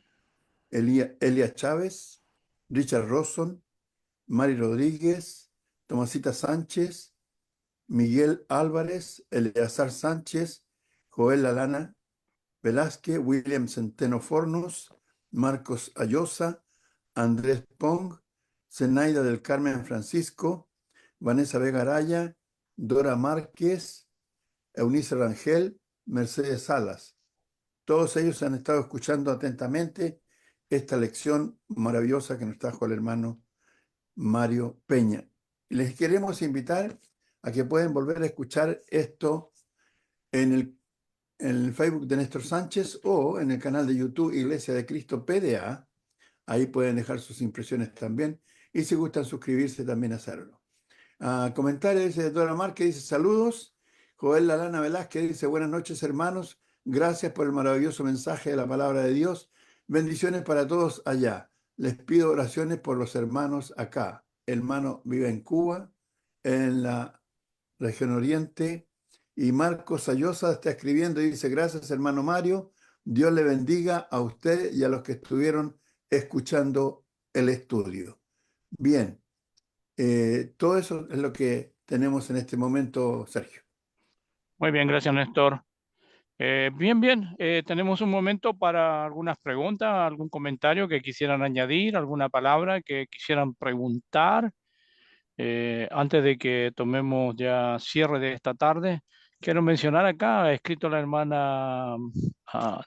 Elia Chávez, Richard Rosson, Mari Rodríguez, Tomasita Sánchez, Miguel Álvarez, Eleazar Sánchez, Joel Lalana Velázquez, William Centeno Fornos, Marcos Ayosa, Andrés Pong, Zenaida del Carmen Francisco, Vanessa Vega Araya, Dora Márquez, Eunice Rangel, Mercedes Salas. Todos ellos han estado escuchando atentamente esta lección maravillosa que nos trajo el hermano Mario Peña. Les queremos invitar a que pueden volver a escuchar esto en el Facebook de Néstor Sánchez o en el canal de YouTube Iglesia de Cristo PDA. Ahí pueden dejar sus impresiones también. Y si gustan suscribirse, también hacerlo. Comentarios de Dora Márquez dice saludos. Joel Lalana Velázquez dice buenas noches, hermanos. Gracias por el maravilloso mensaje de la palabra de Dios. Bendiciones para todos allá. Les pido oraciones por los hermanos acá. hermano vive en Cuba, en la región oriente. Y Marcos Sayosa está escribiendo y dice, gracias hermano Mario, Dios le bendiga a usted y a los que estuvieron escuchando el estudio. Bien, todo eso es lo que tenemos en este momento, Sergio. Muy bien, gracias, Néstor. Bien. Tenemos un momento para algunas preguntas, algún comentario que quisieran añadir, alguna palabra que quisieran preguntar. Antes de que tomemos ya cierre de esta tarde, quiero mencionar acá, ha escrito la hermana,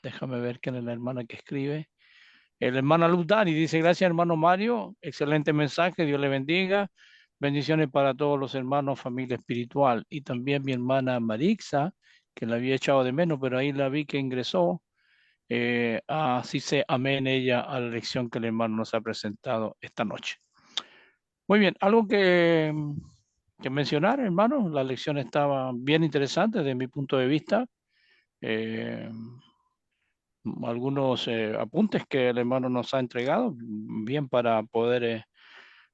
déjame ver quién es la hermana que escribe. La hermana Luz Dani dice, gracias hermano Mario, excelente mensaje, Dios le bendiga. Bendiciones para todos los hermanos, familia espiritual. Y también mi hermana Marixa, que la había echado de menos, pero ahí la vi que ingresó. Así se amén ella a la lección que el hermano nos ha presentado esta noche. Muy bien, algo que mencionar, hermano. La lección estaba bien interesante desde mi punto de vista. Algunos apuntes que el hermano nos ha entregado, bien para poder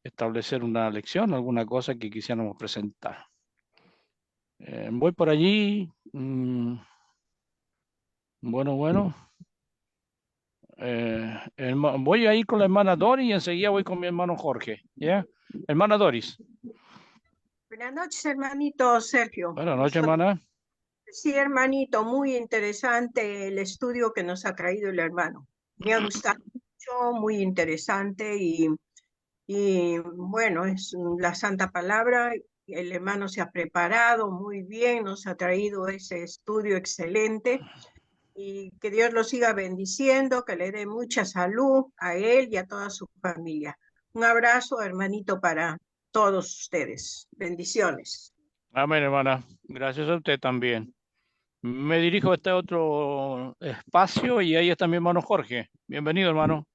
establecer una lección, alguna cosa que quisiéramos presentar. Voy por allí. Bueno. Voy a ir con la hermana Doris y enseguida voy con mi hermano Jorge. ¿Ya? Hermana Doris. Buenas noches, hermanito Sergio. Buenas noches, hermana. Sí, hermanito, muy interesante el estudio que nos ha traído el hermano. Me ha gustado mucho, muy interesante y bueno, es la santa palabra. El hermano se ha preparado muy bien, nos ha traído ese estudio excelente y que Dios lo siga bendiciendo, que le dé mucha salud a él y a toda su familia. Un abrazo, hermanito, para todos ustedes. Bendiciones. Amén, hermana. Gracias a usted también. Me dirijo a este otro espacio y ahí está mi hermano Jorge. Bienvenido, hermano.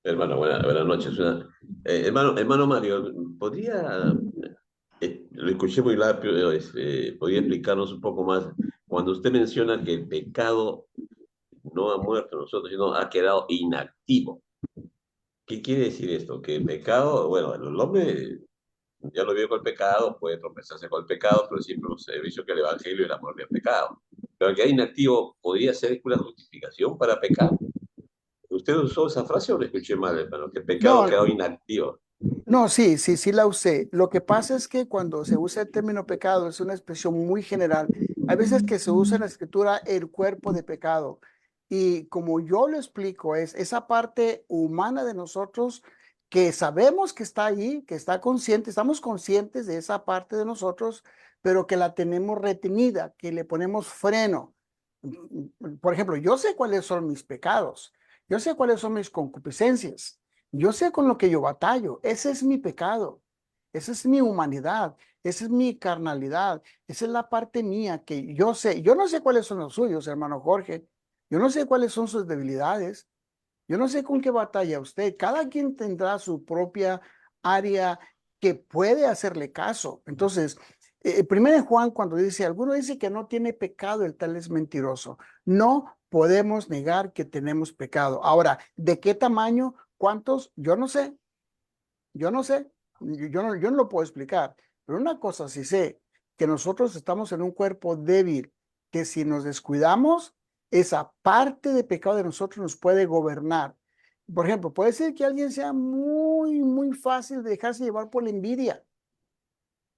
Hermano, buenas noches. Hermano Mario, ¿podría, lo escuché muy rápido, podría explicarnos un poco más cuando usted menciona que el pecado no ha muerto en nosotros, sino ha quedado inactivo? ¿Qué quiere decir esto? Que el pecado, bueno, el hombre ya lo vio con el pecado, puede tropezarse con el pecado, pero siempre he visto que el Evangelio y el amor del pecado. Pero que queda inactivo podría ser una justificación para pecar. ¿Usted usó esa frase o lo escuché mal, hermano? Que el pecado No, quedó inactivo. no, sí la usé. Lo que pasa es que cuando se usa el término pecado es una expresión muy general. Hay veces que se usa en la escritura el cuerpo de pecado. Y como yo lo explico, es esa parte humana de nosotros que sabemos que está ahí, que está consciente, estamos conscientes de esa parte de nosotros, pero que la tenemos retenida, que le ponemos freno. Por ejemplo, yo sé cuáles son mis pecados, yo sé cuáles son mis concupiscencias. Yo sé con lo que yo batallo. Ese es mi pecado. Esa es mi humanidad. Esa es mi carnalidad. Esa es la parte mía que yo sé. Yo no sé cuáles son los suyos, hermano Jorge. Yo no sé cuáles son sus debilidades. Yo no sé con qué batalla usted. Cada quien tendrá su propia área que puede hacerle caso. Entonces, primero Juan, cuando dice, alguno dice que no tiene pecado, el tal es mentiroso. No podemos negar que tenemos pecado. Ahora, ¿de qué tamaño? ¿Cuántos? Yo no sé. Yo no sé. Yo no lo puedo explicar. Pero una cosa sí sé, que nosotros estamos en un cuerpo débil, que si nos descuidamos, esa parte de pecado de nosotros nos puede gobernar. Por ejemplo, puede ser que alguien sea muy fácil de dejarse llevar por la envidia.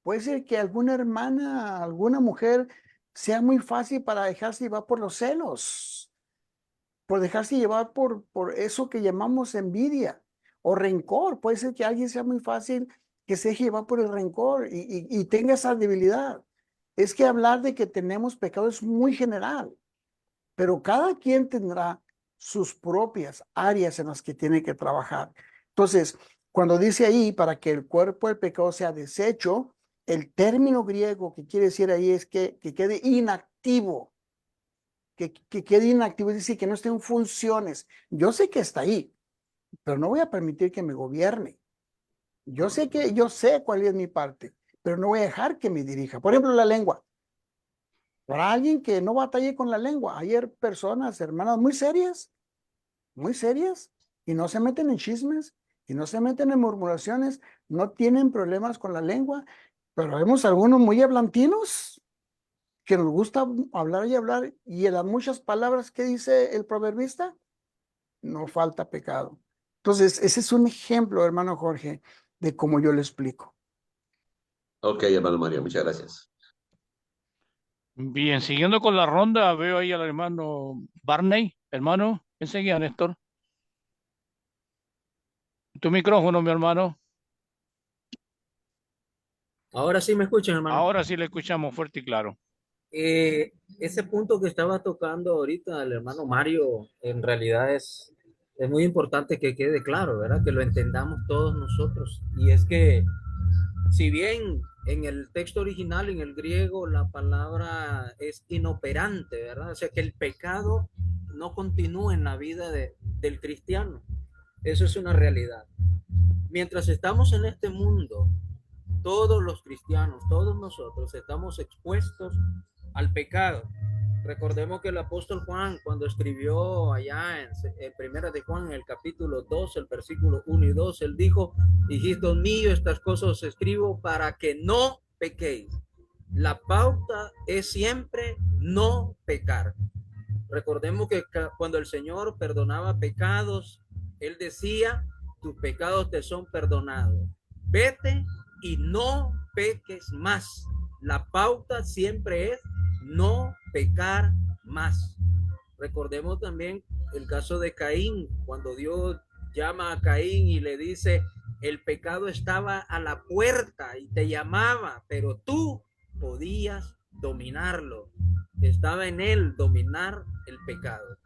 Puede ser que alguna hermana, alguna mujer sea muy fácil para dejarse llevar por los celos, por dejarse llevar por eso que llamamos envidia o rencor. Puede ser que alguien sea muy fácil que se deje llevar por el rencor y tenga esa debilidad. Es que hablar de que tenemos pecado es muy general, pero cada quien tendrá sus propias áreas en las que tiene que trabajar. Entonces, cuando dice ahí, para que el cuerpo del pecado sea deshecho, el término griego que quiere decir ahí es que quede inactivo. Que quede inactivo, es decir, que no esté en funciones. Yo sé que está ahí, pero no voy a permitir que me gobierne. Yo sé cuál es mi parte, pero no voy a dejar que me dirija. Por ejemplo, la lengua. Para alguien que no batalle con la lengua, hay personas, hermanas, muy serias, y no se meten en chismes, y no se meten en murmuraciones, no tienen problemas con la lengua, pero vemos algunos muy hablantinos que nos gusta hablar, y en las muchas palabras que dice el proverbista, no falta pecado. Entonces, ese es un ejemplo, hermano Jorge, de cómo yo le explico. Ok, hermano Mario, muchas gracias. Bien, siguiendo con la ronda, veo ahí al hermano Barney. Hermano, enseguida, Néstor. Tu micrófono, mi hermano. Ahora sí me escuchan, hermano. Ahora sí le escuchamos fuerte y claro. Ese punto que estaba tocando ahorita el hermano Mario, en realidad es muy importante que quede claro, ¿verdad? Que lo entendamos todos nosotros. Y es que, si bien en el texto original, en el griego, la palabra es inoperante, ¿verdad? O sea, que el pecado no continúa en la vida del cristiano. Eso es una realidad. Mientras estamos en este mundo, todos los cristianos, todos nosotros estamos expuestos al pecado. Recordemos que el apóstol Juan, cuando escribió allá en Primera de Juan, en el capítulo 2, el versículo 1 y 2, él dijo: hijitos míos, estas cosas os escribo para que no pequéis. La pauta es siempre no pecar. Recordemos que cuando el Señor perdonaba pecados, él decía: tus pecados te son perdonados. Vete y no peques más. La pauta siempre es no pecar más. Recordemos también el caso de Caín, cuando Dios llama a Caín y le dice: el pecado estaba a la puerta y te llamaba, pero tú podías dominarlo. Estaba en él dominar el pecado.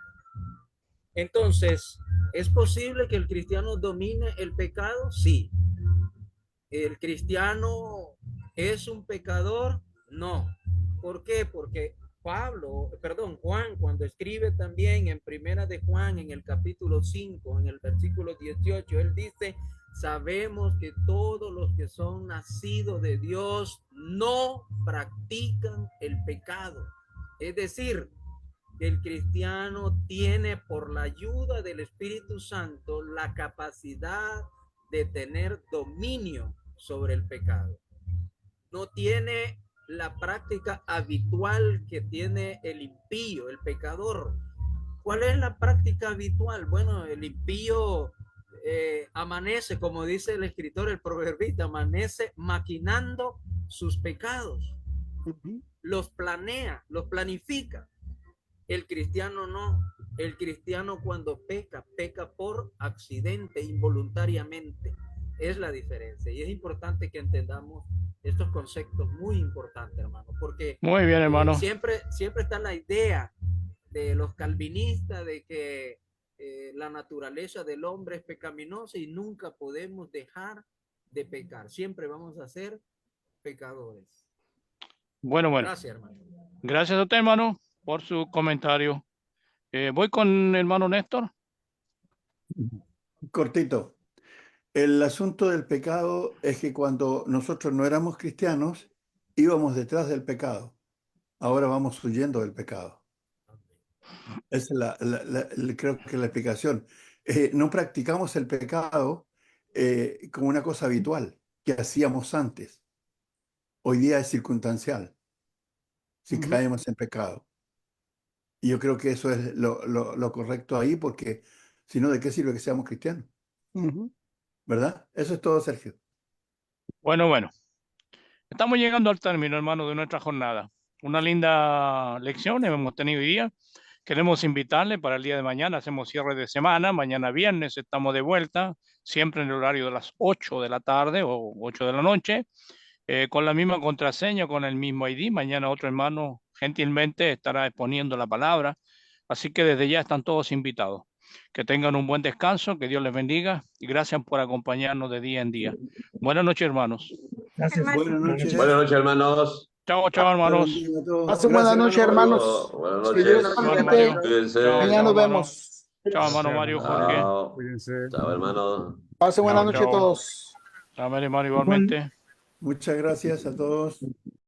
Entonces, ¿es posible que el cristiano domine el pecado? Sí. ¿El cristiano es un pecador? No. ¿Por qué? Porque Juan, cuando escribe también en Primera de Juan, en el capítulo 5, en el versículo 18, él dice: sabemos que todos los que son nacidos de Dios no practican el pecado. Es decir, que el cristiano tiene, por la ayuda del Espíritu Santo, la capacidad de tener dominio sobre el pecado. No tiene la práctica habitual que tiene el impío, el pecador. ¿Cuál es la práctica habitual? Bueno, el impío amanece, como dice el escritor, el proverbista, amanece maquinando sus pecados. Los planea, los planifica. El cristiano no. El cristiano, cuando peca, peca por accidente, involuntariamente. Es la diferencia, y es importante que entendamos estos conceptos, muy importantes, hermano, porque muy bien, hermano. Siempre está la idea de los calvinistas de que la naturaleza del hombre es pecaminosa y nunca podemos dejar de pecar. Siempre vamos a ser pecadores. Bueno. Gracias, hermano. Gracias a usted, hermano, por su comentario. Voy con el hermano Néstor. Cortito. El asunto del pecado es que cuando nosotros no éramos cristianos, íbamos detrás del pecado. Ahora vamos huyendo del pecado. Esa es creo que la explicación. No practicamos el pecado como una cosa habitual que hacíamos antes. Hoy día es circunstancial si caemos en pecado. Y yo creo que eso es lo correcto ahí, porque si no, ¿de qué sirve que seamos cristianos? ¿Verdad? Eso es todo, Sergio. Bueno. Estamos llegando al término, hermano, de nuestra jornada. Una linda lección hemos tenido hoy día. Queremos invitarle para el día de mañana. Hacemos cierre de semana. Mañana viernes estamos de vuelta, siempre en el horario de las 8 de la tarde o 8 de la noche, con la misma contraseña, con el mismo ID. Mañana otro hermano gentilmente estará exponiendo la palabra. Así que desde ya están todos invitados. Que tengan un buen descanso, que Dios les bendiga y gracias por acompañarnos de día en día. Buenas noches, hermanos. Gracias. Buenas noches. Buenas noches, hermanos. Chao, hermanos. Pasen buenas noches, hermanos. Buenas Que noches. Dios permite, Cuídense. mañana nos vemos. Chao, hermano Mario, Jorge. Chao, hermano. Pasen buenas noches a todos. Chao, hermano, igualmente. Muchas gracias a todos.